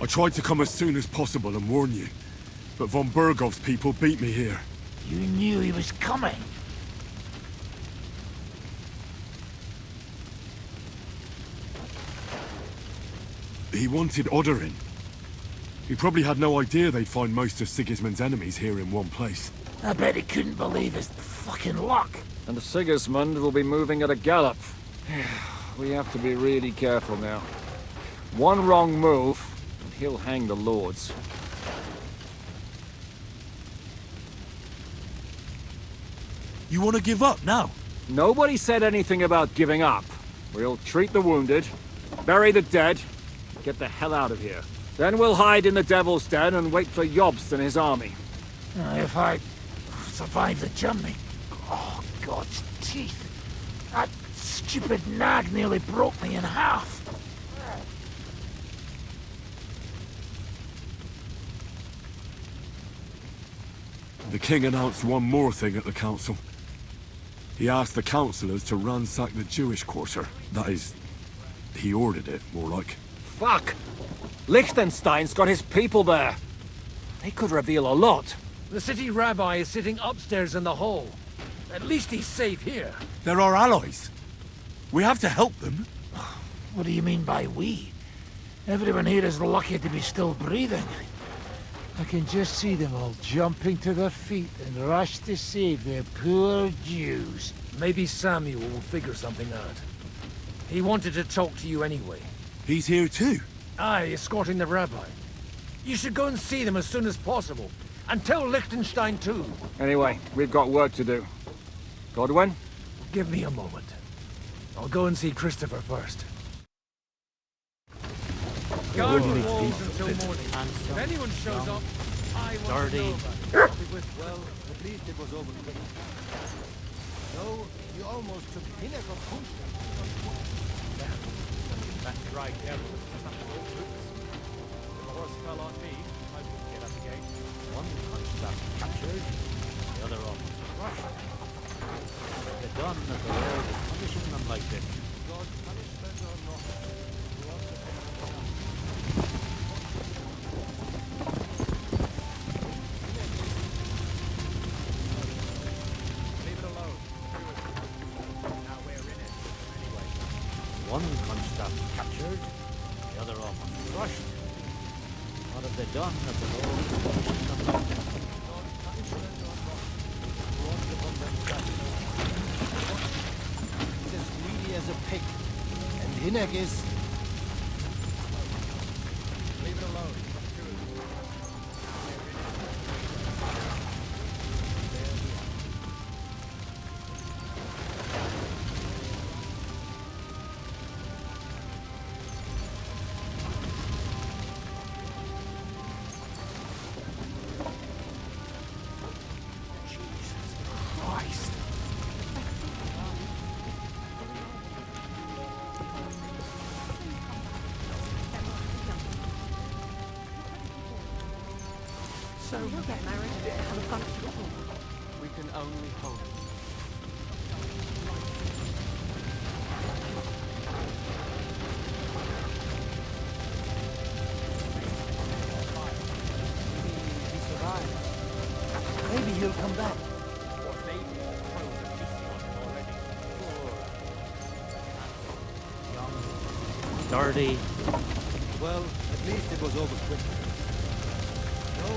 I tried to come as soon as possible and warn you, but von Bergov's people beat me here. You knew he was coming. He wanted Odorin. He probably had no idea they'd find most of Sigismund's enemies here in one place. I bet he couldn't believe his fucking luck. And Sigismund will be moving at a gallop. We have to be really careful now. One wrong move, and he'll hang the lords. You want to give up now? Nobody said anything about giving up. We'll treat the wounded, bury the dead, get the hell out of here. Then we'll hide in the Devil's Den and wait for Jobst and his army. If I survive the journey... Oh, God's teeth. That stupid nag nearly broke me in half. The king announced one more thing at the council. He asked the councillors to ransack the Jewish quarter. That is, he ordered it, more like. Fuck! Liechtenstein's got his people there. They could reveal a lot. The city rabbi is sitting upstairs in the hall. At least he's safe here. They're our allies. We have to help them. What do you mean by we? Everyone here is lucky to be still breathing. I can just see them all jumping to their feet and rush to save their poor Jews. Maybe Samuel will figure something out. He wanted to talk to you anyway. He's here too? Aye, escorting the rabbi. You should go and see them as soon as possible. And tell Liechtenstein too. Anyway, we've got work to do. Godwin? Give me a moment. I'll go and see Christopher first. Guard the walls until morning. If anyone shows up, I want to know about it. Well, at least it was over quick. No, you almost took pinnacle push. That dry careful was just up his old boots. If the horse fell on me, I wouldn't get up again. One Kunstad captured, the other almost crushed. The done that the Lord is punishing them like this. God's punishment or not? One Kunstad captured, the other almost crushed. What have they done that the Lord is punishing them like this? He's as greedy as a pig. And Hinek is... Leave it alone. So you'll get married and have a fun. We can only hope. He survived. Maybe he'll come back. Sturdy. Well, at least it was over quick. No.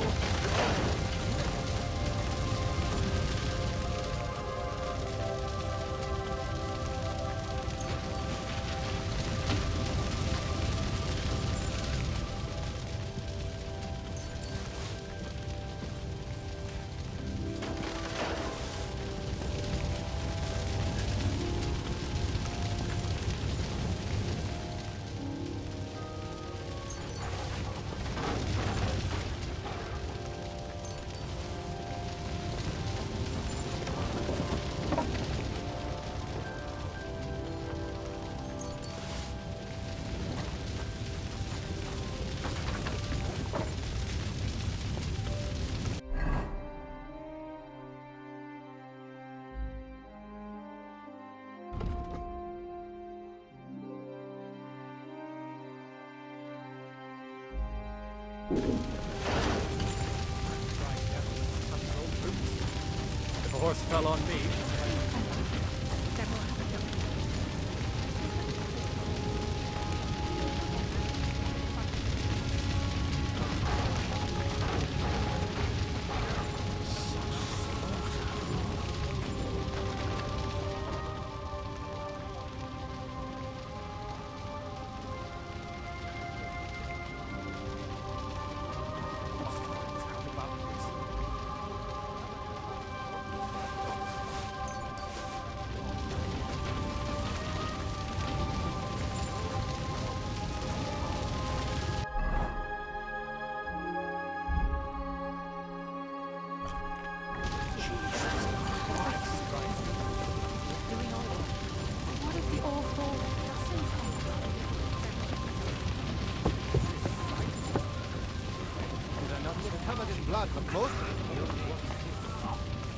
If a horse fell on me,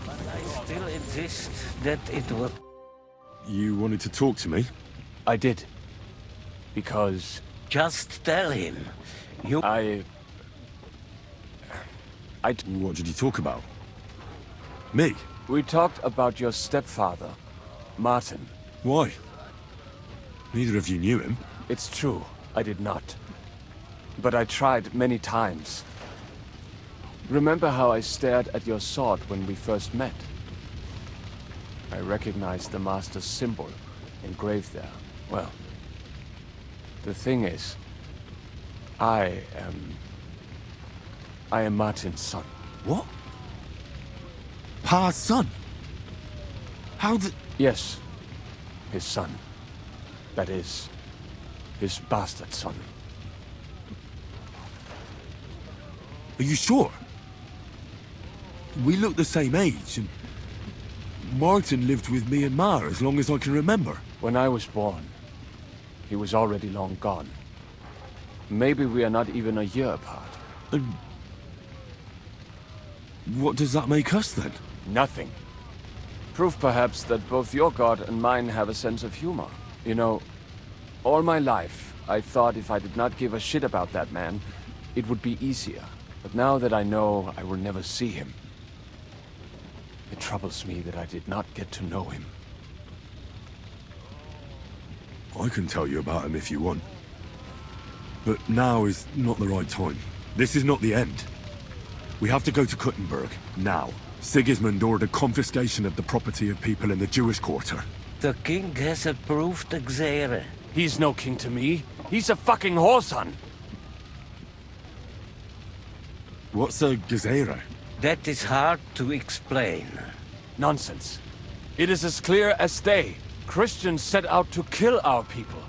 But I still insist that it was... You wanted to talk to me? I did. Because... Just tell him. You... What did you talk about? Me? We talked about your stepfather, Martin. Why? Neither of you knew him. It's true, I did not. But I tried many times. Remember how I stared at your sword when we first met? I recognized the Master's symbol engraved there. Well, the thing is, I am Martin's son. What? Pa's son? How did... Yes, his son. That is, his bastard son. Are you sure? We look the same age, and Martin lived with me and Ma as long as I can remember. When I was born, he was already long gone. Maybe we are not even a year apart. And what does that make us then? Nothing. Proof perhaps that both your god and mine have a sense of humor. You know, all my life, I thought if I did not give a shit about that man, it would be easier. But now that I know I will never see him, it troubles me that I did not get to know him. I can tell you about him if you want. But now is not the right time. This is not the end. We have to go to Kuttenberg, now. Sigismund ordered confiscation of the property of people in the Jewish quarter. The king has approved Xere. He's no king to me. He's a fucking whoreson. What's a Gezerah? That is hard to explain. Nonsense. It is as clear as day. Christians set out to kill our people.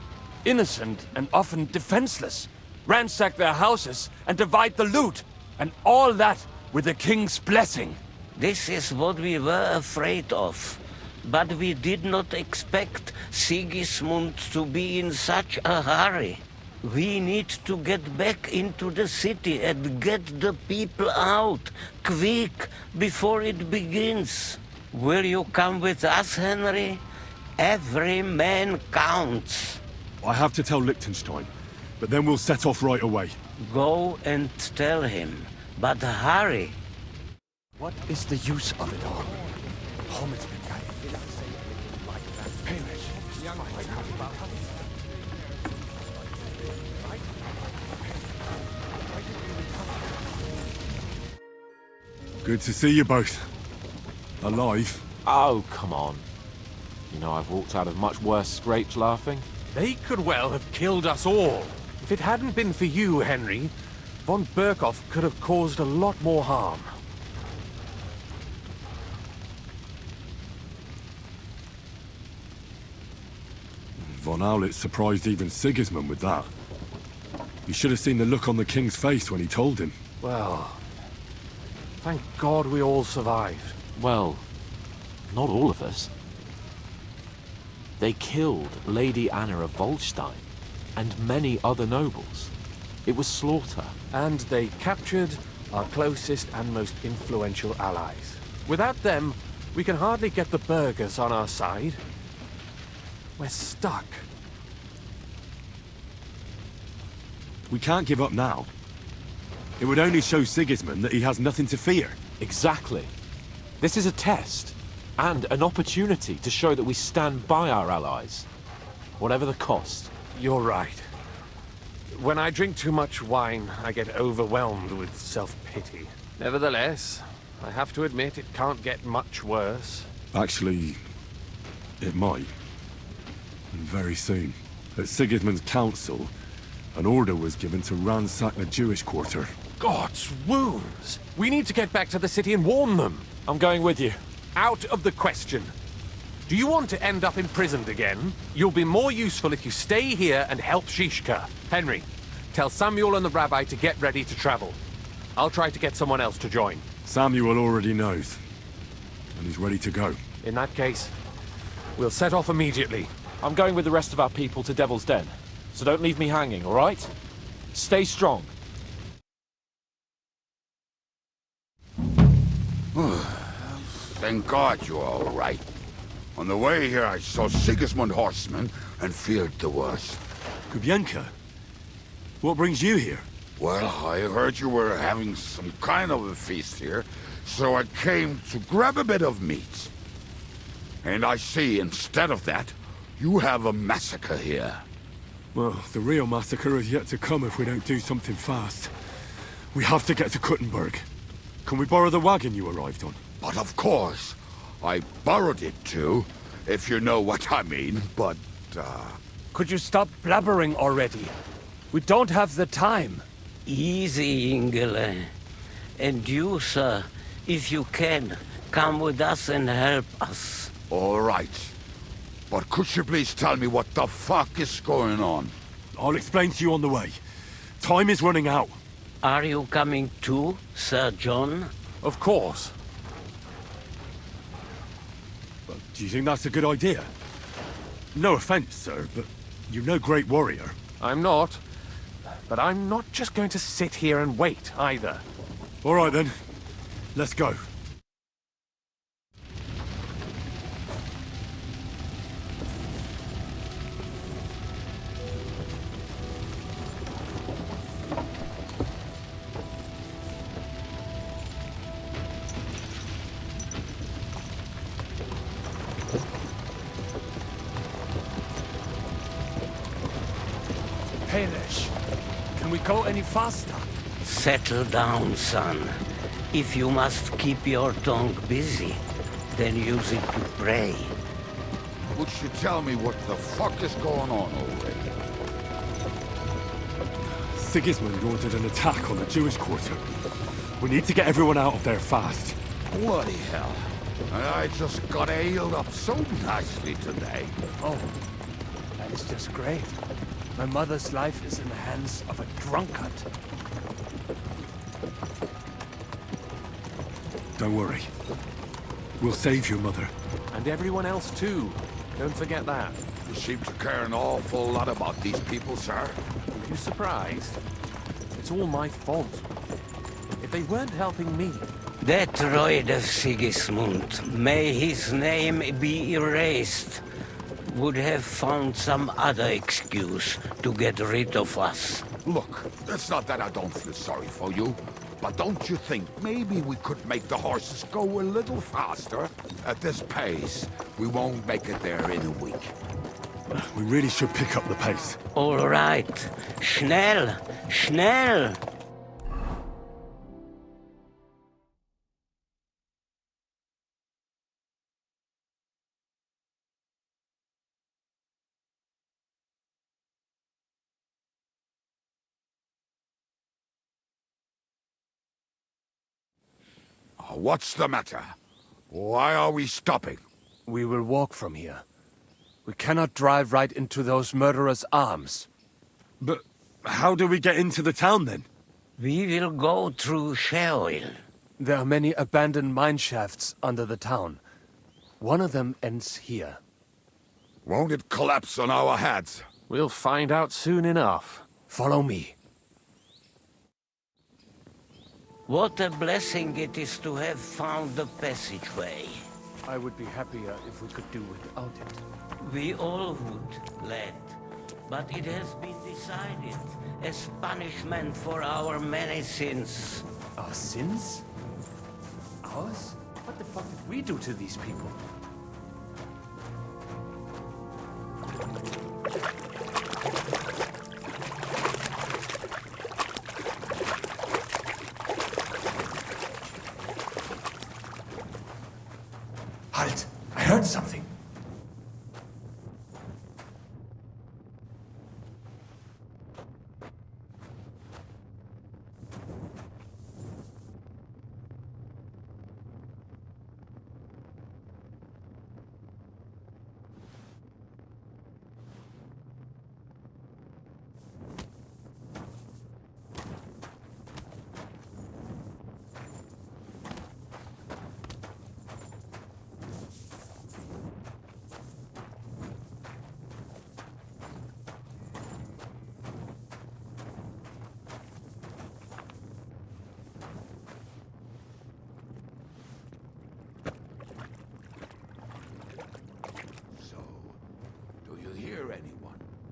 Innocent and often defenseless. Ransack their houses and divide the loot. And all that with the king's blessing. This is what we were afraid of. But we did not expect Sigismund to be in such a hurry. We need to get back into the city and get the people out, quick, before it begins. Will you come with us, Henry? Every man counts. I have to tell Liechtenstein, but then we'll set off right away. Go and tell him, but hurry. What is the use of it all? Good to see you both. Alive. Oh, come on. You know, I've walked out of much worse scrapes laughing. They could well have killed us all. If it hadn't been for you, Henry, von Berkhoff could have caused a lot more harm. Von Aulitz surprised even Sigismund with that. You should have seen the look on the king's face when he told him. Well, thank God we all survived. Well, not all of us. They killed Lady Anna of Volstein and many other nobles. It was slaughter. And they captured our closest and most influential allies. Without them, we can hardly get the burghers on our side. We're stuck. We can't give up now. It would only show Sigismund that he has nothing to fear. Exactly. This is a test, and an opportunity to show that we stand by our allies, whatever the cost. You're right. When I drink too much wine, I get overwhelmed with self-pity. Nevertheless, I have to admit it can't get much worse. Actually, it might. And very soon. At Sigismund's council, an order was given to ransack the Jewish quarter. God's wounds! We need to get back to the city and warn them. I'm going with you. Out of the question. Do you want to end up imprisoned again? You'll be more useful if you stay here and help Shishka. Henry, tell Samuel and the rabbi to get ready to travel. I'll try to get someone else to join. Samuel already knows. And he's ready to go. In that case, we'll set off immediately. I'm going with the rest of our people to Devil's Den. So don't leave me hanging, all right? Stay strong. Thank God you're all right. On the way here, I saw Sigismund horsemen and feared the worst. Kubienka? What brings you here? Well, I heard you were having some kind of a feast here, so I came to grab a bit of meat. And I see, instead of that, you have a massacre here. Well, the real massacre is yet to come if we don't do something fast. We have to get to Kuttenberg. Can we borrow the wagon you arrived on? But of course. I borrowed it too, if you know what I mean, but, Could you stop blabbering already? We don't have the time. Easy, Ingele. And you, sir, if you can, come with us and help us. All right. But could you please tell me what the fuck is going on? I'll explain to you on the way. Time is running out. Are you coming too, Sir John? Of course. But do you think that's a good idea? No offense, sir, but you're no great warrior. I'm not. But I'm not just going to sit here and wait, either. All right, then. Let's go. Perish. Can we go any faster? Settle down, son. If you must keep your tongue busy, then use it to pray. Would you tell me what the fuck is going on already? Sigismund ordered an attack on the Jewish quarter. We need to get everyone out of there fast. Bloody hell. I just got ailed up so nicely today. Oh, that is just great. My mother's life is in the hands of a drunkard. Don't worry. We'll save your mother. And everyone else too. Don't forget that. You seem to care an awful lot about these people, sir. Are you surprised? It's all my fault. If they weren't helping me... That droid of Sigismund, may his name be erased, would have found some other excuse to get rid of us. Look, it's not that I don't feel sorry for you, but don't you think maybe we could make the horses go a little faster? At this pace, we won't make it there in a week. We really should pick up the pace. All right. Schnell! Schnell! What's the matter? Why are we stopping? We will walk from here. We cannot drive right into those murderers' arms. But how do we get into the town then? We will go through Sheol. There are many abandoned mine shafts under the town. One of them ends here. Won't it collapse on our heads? We'll find out soon enough. Follow me. What a blessing it is to have found the passageway. I would be happier if we could do without it. We all would, lad. but it has been decided as punishment for our many sins. Our sins? Ours? What the fuck did we do to these people? Halt! I heard something.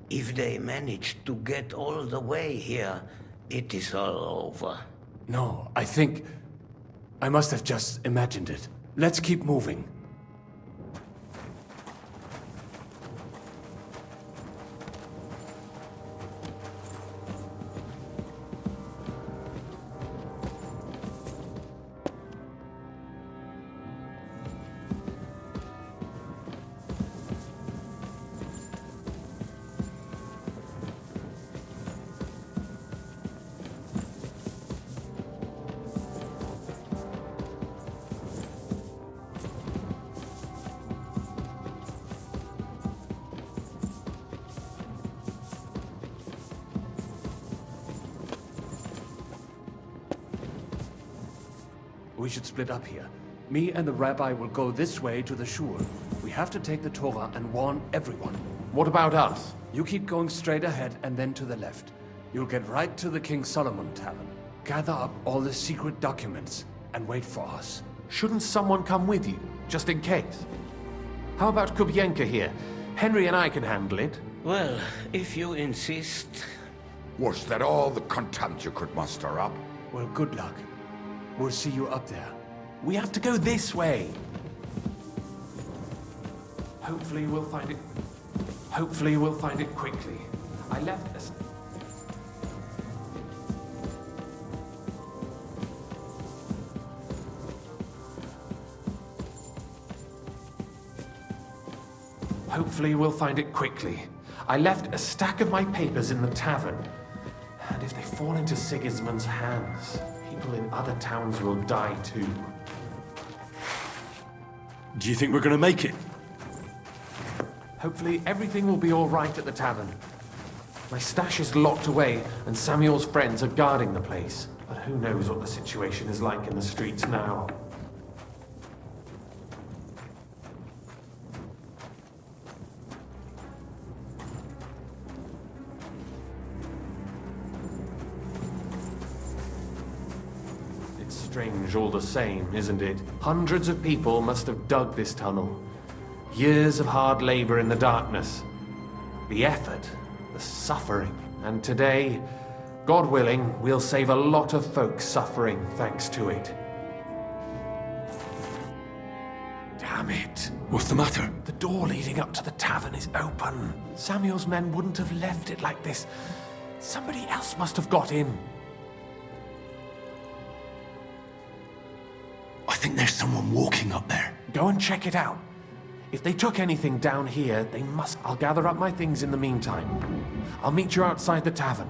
If they manage to get all the way here, it is all over. No, I think... I must have just imagined it. Let's keep moving. We should split up here. Me and the rabbi will go this way to the shul. We have to take the Torah and warn everyone. What about us? You keep going straight ahead and then to the left. You'll get right to the King Solomon Tavern. Gather up all the secret documents and wait for us. Shouldn't someone come with you, just in case? How about Kubienka here? Henry and I can handle it. Well, if you insist. Was that all the contempt you could muster up? Well, good luck. We'll see you up there. We have to go this way. Hopefully we'll find it... Hopefully we'll find it quickly. I left this... Hopefully we'll find it quickly. I left a stack of my papers in the tavern. And if they fall into Sigismund's hands, people in other towns will die too. Do you think we're gonna make it? Hopefully everything will be all right at the tavern. My stash is locked away, and Samuel's friends are guarding the place. But who knows what the situation is like in the streets now. Strange all the same, isn't it? Hundreds of people must have dug this tunnel. Years of hard labor in the darkness. The effort, the suffering. And today, God willing, we'll save a lot of folks suffering thanks to it. Damn it. What's the matter? The door leading up to the tavern is open. Samuel's men wouldn't have left it like this. Somebody else must have got in. I think there's someone walking up there. Go and check it out. If they took anything down here, they must... I'll gather up my things in the meantime. I'll meet you outside the tavern.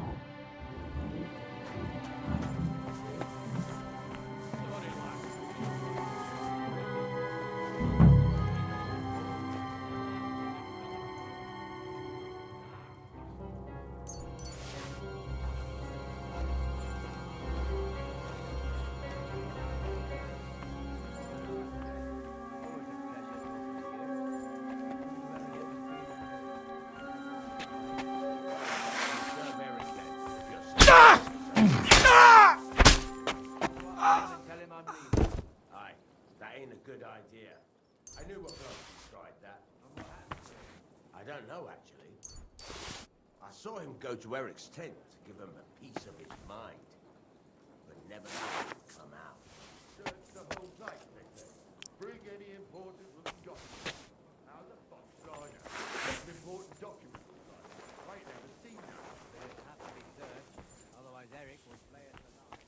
Good idea. I knew what Global tried that. I don't know, actually. saw him go to Eric's tent to give him a piece of his mind, but never let it come out. Search the whole place, they said. Bring any important looking documents. How the fuck should I know? What an important document looks like? I ain't never seen that. There's have to be searched, otherwise Eric will play us alive.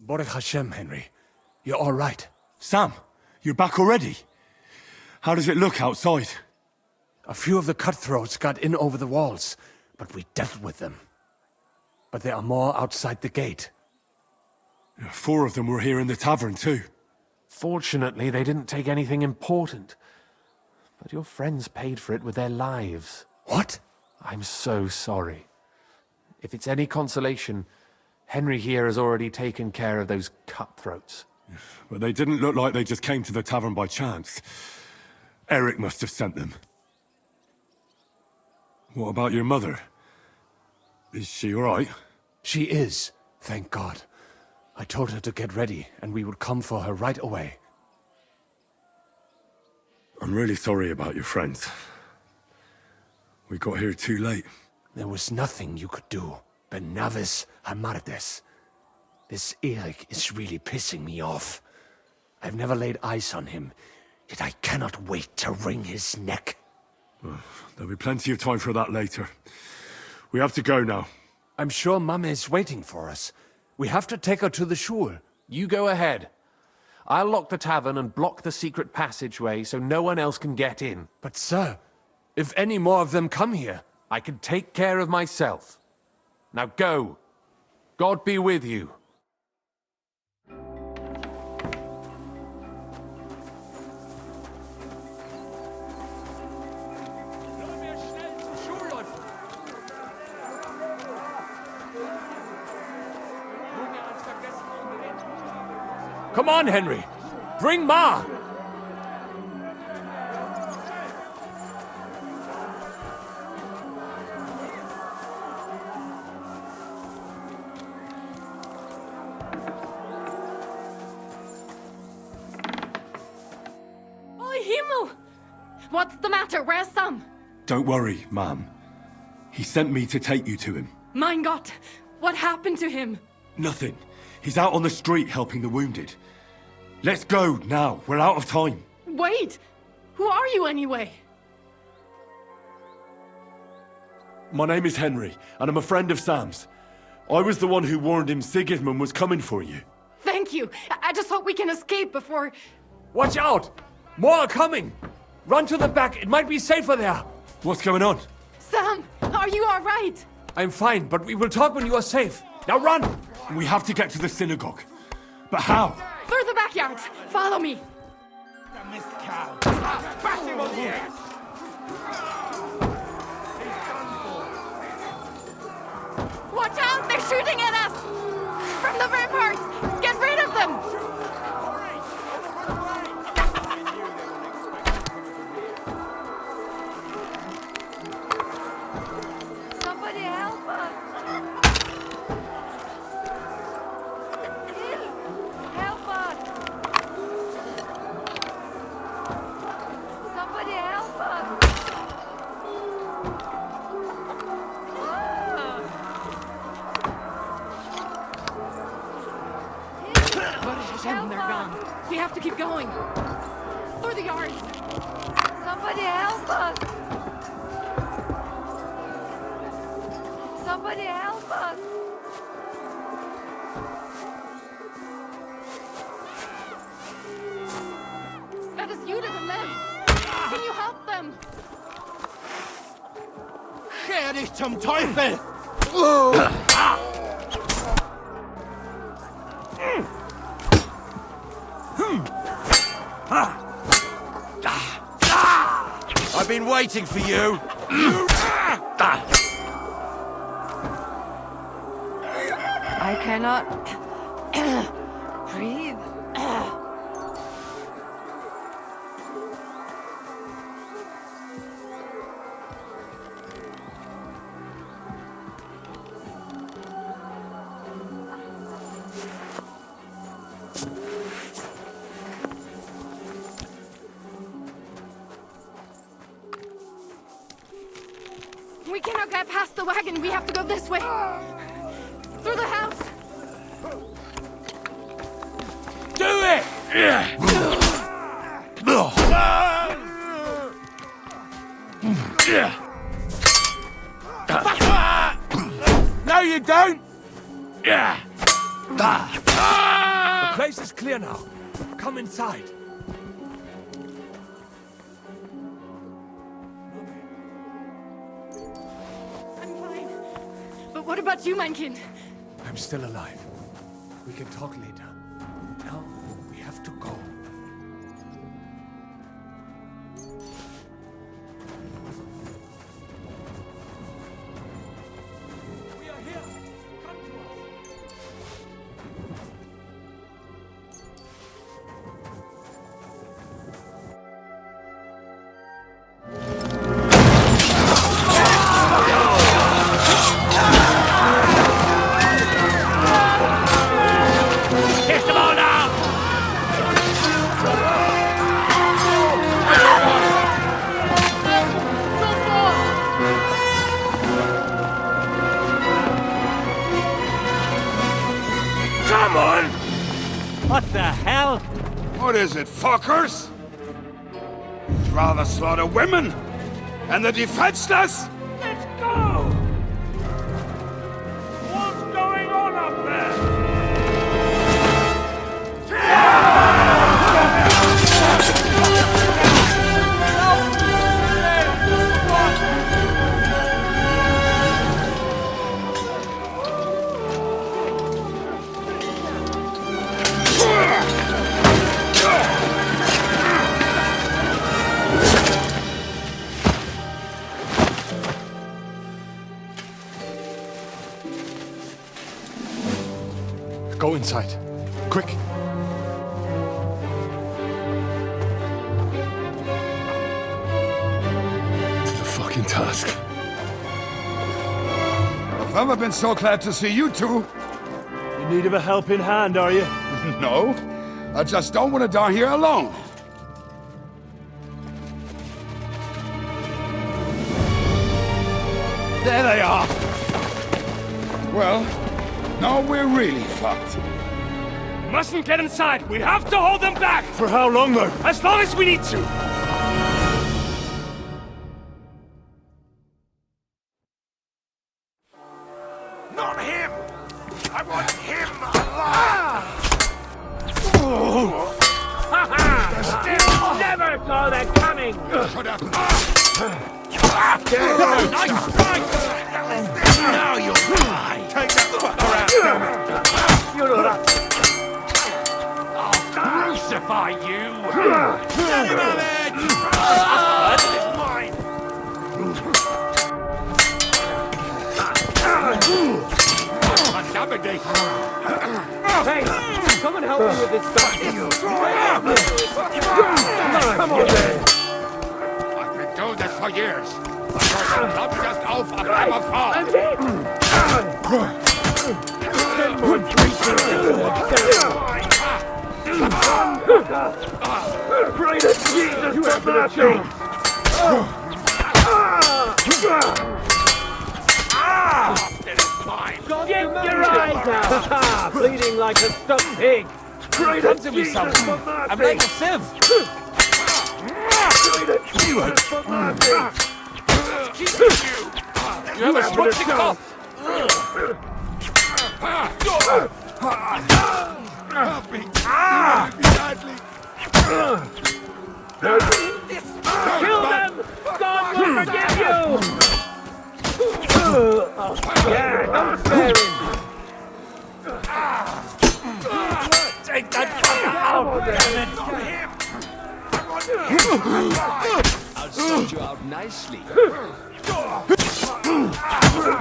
Baruch Hashem, Henry. You're all right. Sam, you're back already? How does it look outside? A few of the cutthroats got in over the walls, but we dealt with them. But there are more outside the gate. 4 of them were here in the tavern, too. Fortunately, they didn't take anything important. But your friends paid for it with their lives. What? I'm so sorry. If it's any consolation, Henry here has already taken care of those cutthroats. But they didn't look like they just came to the tavern by chance. Eric must have sent them. What about your mother? Is she all right? She is, thank God. I told her to get ready, and we would come for her right away. I'm really sorry about your friends. We got here too late. There was nothing you could do. Benavis Hamardes. This Eric is really pissing me off. I've never laid eyes on him, yet I cannot wait to wring his neck. There'll be plenty of time for that later. We have to go now. I'm sure Mama is waiting for us. We have to take her to the shul. You go ahead. I'll lock the tavern and block the secret passageway so no one else can get in. But sir, if any more of them come here, I can take care of myself. Now go. God be with you. Come on, Henry. Bring Ma. What's the matter? Where's Sam? Don't worry, ma'am. He sent me to take you to him. Mein Gott, what happened to him? Nothing. He's out on the street helping the wounded. Let's go now. We're out of time. Wait! Who are you anyway? My name is Henry, and I'm a friend of Sam's. I was the one who warned him Sigismund was coming for you. Thank you. I just hope we can escape before... Watch out! More are coming! Run to the back, it might be safer there. What's going on? Sam, are you all right? I'm fine, but we will talk when you are safe. Now run! We have to get to the synagogue. But how? Through the backyards. Follow me. The missed cow. Bash him on the head. Watch out! They're shooting at us! From the ramparts! Get rid of them! Somebody help us! Help us! Somebody help us! They're gone. We have to keep going. Through the yards. Somebody help us! Somebody help us! That is you to the left. Can you help them? Scher dich zum Teufel! I've been waiting for you. I cannot breathe. We cannot get past the wagon. We have to go this way. Through the house. Do it! No, you don't! The place is clear now. Come inside. I'm fine. But what about you, mein Kind? I'm still alive. We can talk later. Now, we have to go. We are here. Come to us. Kiss them all now! Come on! What the hell? What is it, fuckers? You'd rather slaughter women and the defenseless? Let's go! What's going on up there? Go inside. Quick. task. I've never been so glad to see you two. In need of a helping hand, are you? No, I just don't want to die here alone. There they are! Well, now we're really fucked. Mustn't get inside! We have to hold them back! For how long, though? As long as we need to! Not him! I want him alive! Never saw that coming! Shut up! Nice strike! Now you'll die! Take that fucker out, damn it! I'll crucify you! Get him on edge! That is mine! Hey! Come and help me with this stuff! Come on, then! I've been doing this for years. I know the just auf auf einmal fall. Pray to Jesus for mercy! Get your eyes out! Bleeding like a stuck pig! Pray to Jesus for mercy! I'm like a sieve! Pray to Jesus for mercy! You have a smoking cough! Help me! Badly! Kill them! God will forgive you! Yeah, don't spare him! Take that fucker out! I'll sort you out nicely.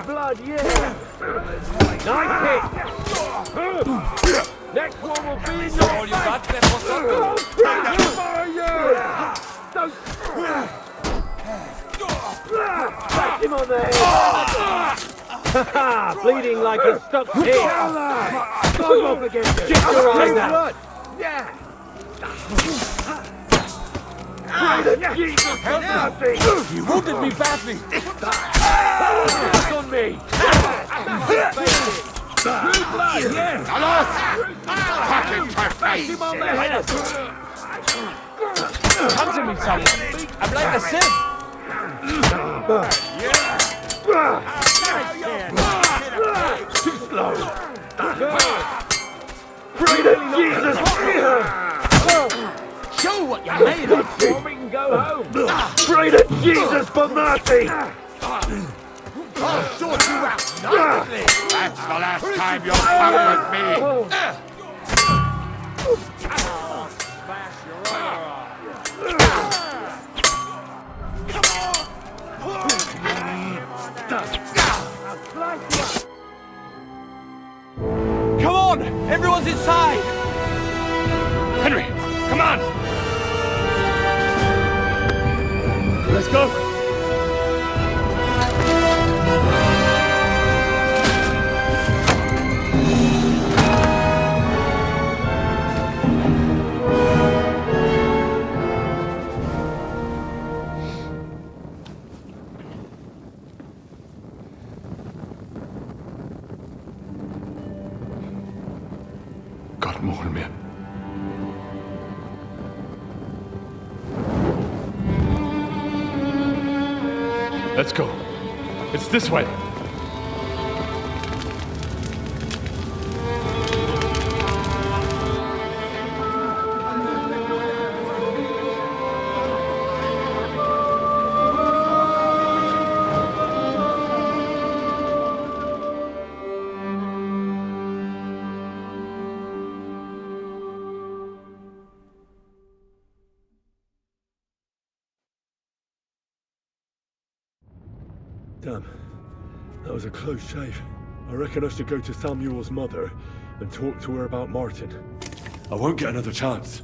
Blood, yeah! Nice hit! Next one will be in your All you got there for something? Smash him on the head! Bleeding like a stuck pig! God will forgive you! Get your eyes out! Yeah! Jesus, help me! You wounded me badly! It's on me! True blood, yes! Fucking Smash him on the head! Come to me, someone! I'm like a sieve! Too slow! Pray to Jesus! Show what you're made of! Before we can go home! Pray to Jesus for mercy! I'll sort you out nicely! That's the last time you'll fuck with me! Come on! Everyone's inside! Henry, come on! Let's go! God more me. Let's go. It's this way. Damn, that was a close shave. I reckon I should go to Samuel's mother and talk to her about Martin. I won't get another chance.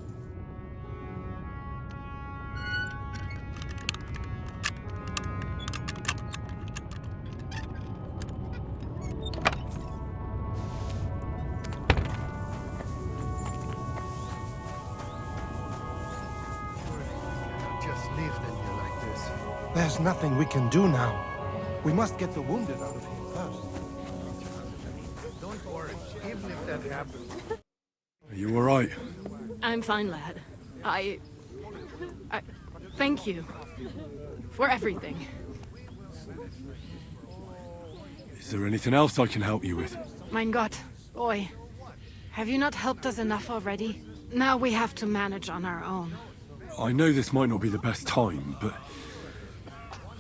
There's nothing we can do now. We must get the wounded out of here first. Don't worry, even if that happens. Are you alright? I'm fine, lad. I thank you for everything. Is there anything else I can help you with? Mein Gott, boy. Have you not helped us enough already? Now we have to manage on our own. I know this might not be the best time, but...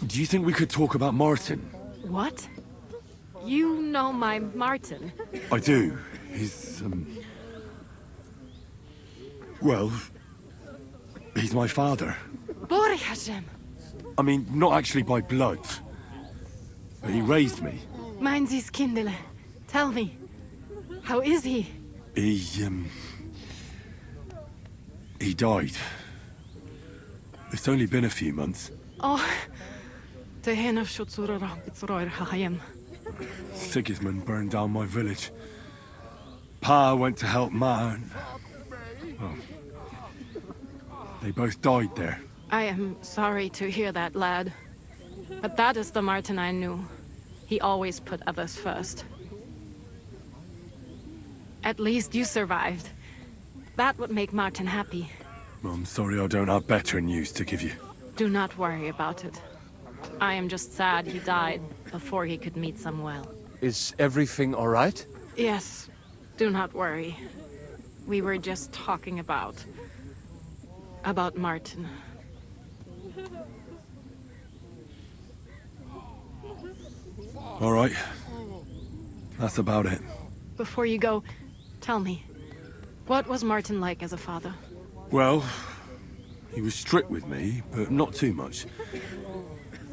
do you think we could talk about Martin? What? You know my Martin? I do. He's, well... he's my father. Bori Hashem. I mean, not actually by blood. But he raised me. Mein Sis Kindele. Tell me. How is he? He died. It's only been a few months. Oh. Tehena Shutsura Bitsroir Hahayem. Sigismund burned down my village. Pa went to help Ma and... well... they both died there. I am sorry to hear that, lad. But that is the Martin I knew. He always put others first. At least you survived. That would make Martin happy. I'm sorry I don't have better news to give you. Do not worry about it. I am just sad he died before he could meet Samuel. Is everything all right? Yes. Do not worry. We were just talking about Martin. All right. That's about it. Before you go, tell me, what was Martin like as a father? Well, he was strict with me, but not too much.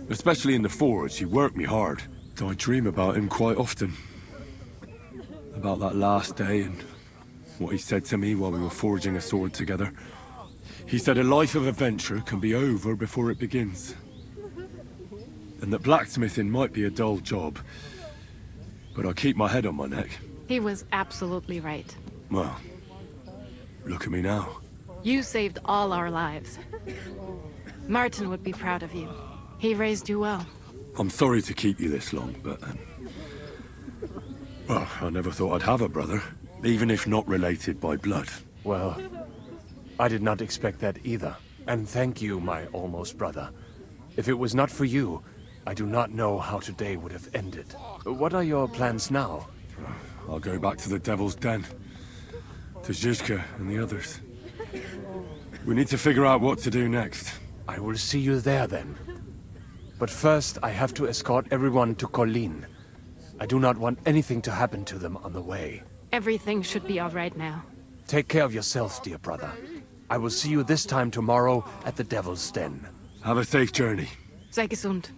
Especially in the forge, he worked me hard. I dream about him quite often. About that last day and what he said to me while we were forging a sword together. He said a life of adventure can be over before it begins. And that blacksmithing might be a dull job, but I keep my head on my neck. He was absolutely right. Well, look at me now. You saved all our lives. Martin would be proud of you. He raised you well. I'm sorry to keep you this long, but... well, I never thought I'd have a brother, even if not related by blood. Well, I did not expect that either. And thank you, my almost brother. If it was not for you, I do not know how today would have ended. What are your plans now? I'll go back to the Devil's Den. To Zhizka and the others. We need to figure out what to do next. I will see you there then. But first, I have to escort everyone to Colleen. I do not want anything to happen to them on the way. Everything should be all right now. Take care of yourself, dear brother. I will see you this time tomorrow at the Devil's Den. Have a safe journey. Sei gesund.